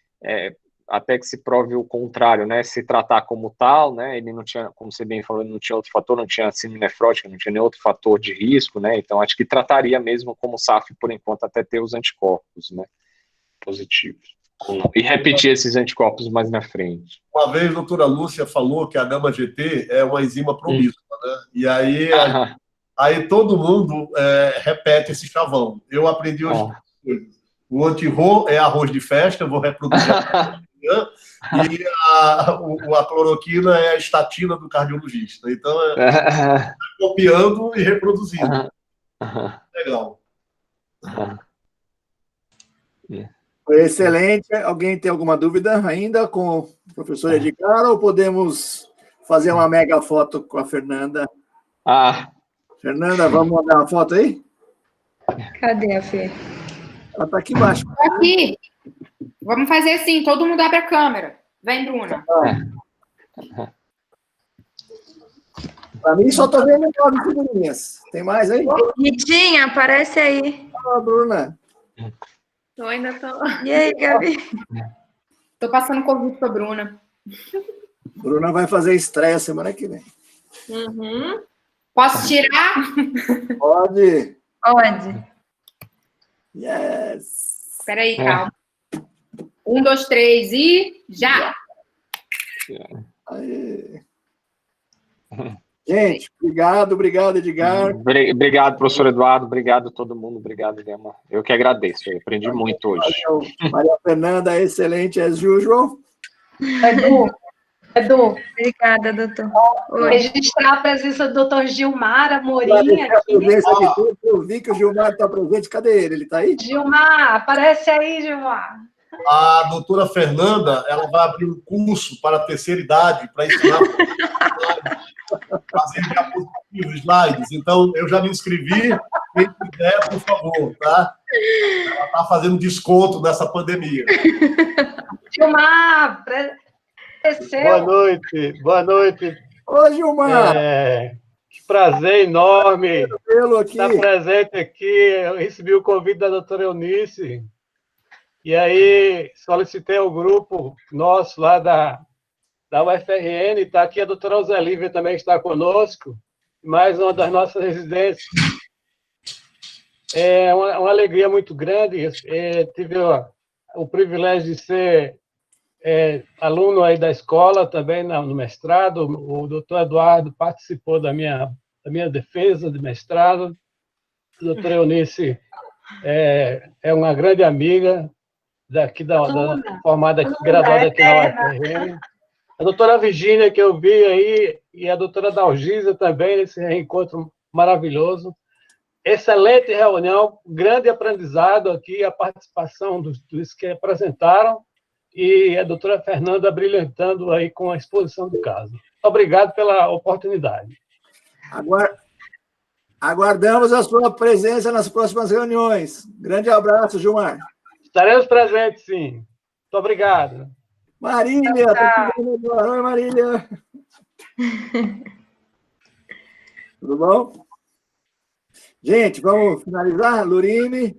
até que se prove o contrário, né? Se tratar como tal, né? Ele não tinha, como você bem falou, não tinha outro fator, não tinha síndrome nefrótica, não tinha nenhum outro fator de risco, né? Então, acho que trataria mesmo como SAF, por enquanto, até ter os anticorpos, né? Positivos. E repetir esses anticorpos mais na frente. Uma vez a doutora Lúcia falou que a gama-GT é uma enzima promíscua, né? E aí todo mundo repete esse chavão. Eu aprendi hoje coisas. O anti-RO é arroz de festa, eu vou reproduzir amanhã, e a cloroquina é a estatina do cardiologista. Então, copiando e reproduzindo. Legal. Foi excelente. Alguém tem alguma dúvida ainda com o professor Edgar, ou podemos fazer uma mega foto com a Fernanda? Fernanda, vamos mandar uma foto aí? Cadê a Fê? Ela está aqui embaixo. Aqui. Vamos fazer assim, todo mundo abre a câmera. Vem, Bruna. Para mim, só estou vendo 9 figurinhas. Tem mais aí? Ritinha, aparece aí. Bruna. Eu ainda tô. E aí, Gabi? Tô passando convite pra Bruna. Bruna vai fazer estreia semana que vem. Posso tirar? Pode. Pode. Yes. Espera aí, calma. 1, 2, 3 e já! Aê. Gente, obrigado, Edgar. Obrigado, professor Eduardo, obrigado a todo mundo, obrigado, Gama. Eu que agradeço, eu aprendi muito hoje. Maria Fernanda, excelente as usual. Edu. Obrigada, doutor. Registrar a presença do doutor Gilmar Amorim aqui. Eu vi que o Gilmar está presente. Cadê ele? Ele está aí? Gilmar, aparece aí, Gilmar. A doutora Fernanda, ela vai abrir um curso para a terceira idade, para ensinar a fazer diapositivos, slides. Então, eu já me inscrevi. Quem quiser, por favor, tá? Ela está fazendo desconto nessa pandemia. Gilmar, Boa noite. Oi, Gilmar. Que prazer enorme estar presente aqui. Eu recebi o convite da doutora Eunice. E aí, solicitei ao grupo nosso lá da UFRN. Está aqui a doutora Alzelívia também está conosco. Mais uma das nossas residências. É uma alegria muito grande. Tive o privilégio de ser aluno aí da escola, também no mestrado. O doutor Eduardo participou da minha defesa de mestrado. A doutora Eunice é uma grande amiga daqui formada, graduada aqui na UFRN. A doutora Virgínia, que eu vi aí, e a doutora Dalgisa também, nesse reencontro maravilhoso. Excelente reunião, grande aprendizado aqui, a participação dos que apresentaram, e a doutora Fernanda brilhantando aí com a exposição do caso. Obrigado pela oportunidade. Aguardamos a sua presença nas próximas reuniões. Grande abraço, Gilmar. Estaremos presentes, sim. Muito obrigado. Marília, oi, Marília. Tudo bom? Gente, vamos finalizar? Lurine?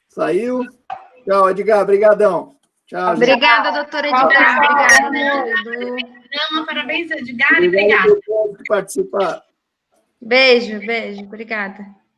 Saiu? Tchau, Edgar, brigadão. Tchau, obrigada, doutora Edgar. Obrigada, doutora Edu. Parabéns, Edgar, e obrigada. Por participar. Beijo, obrigada.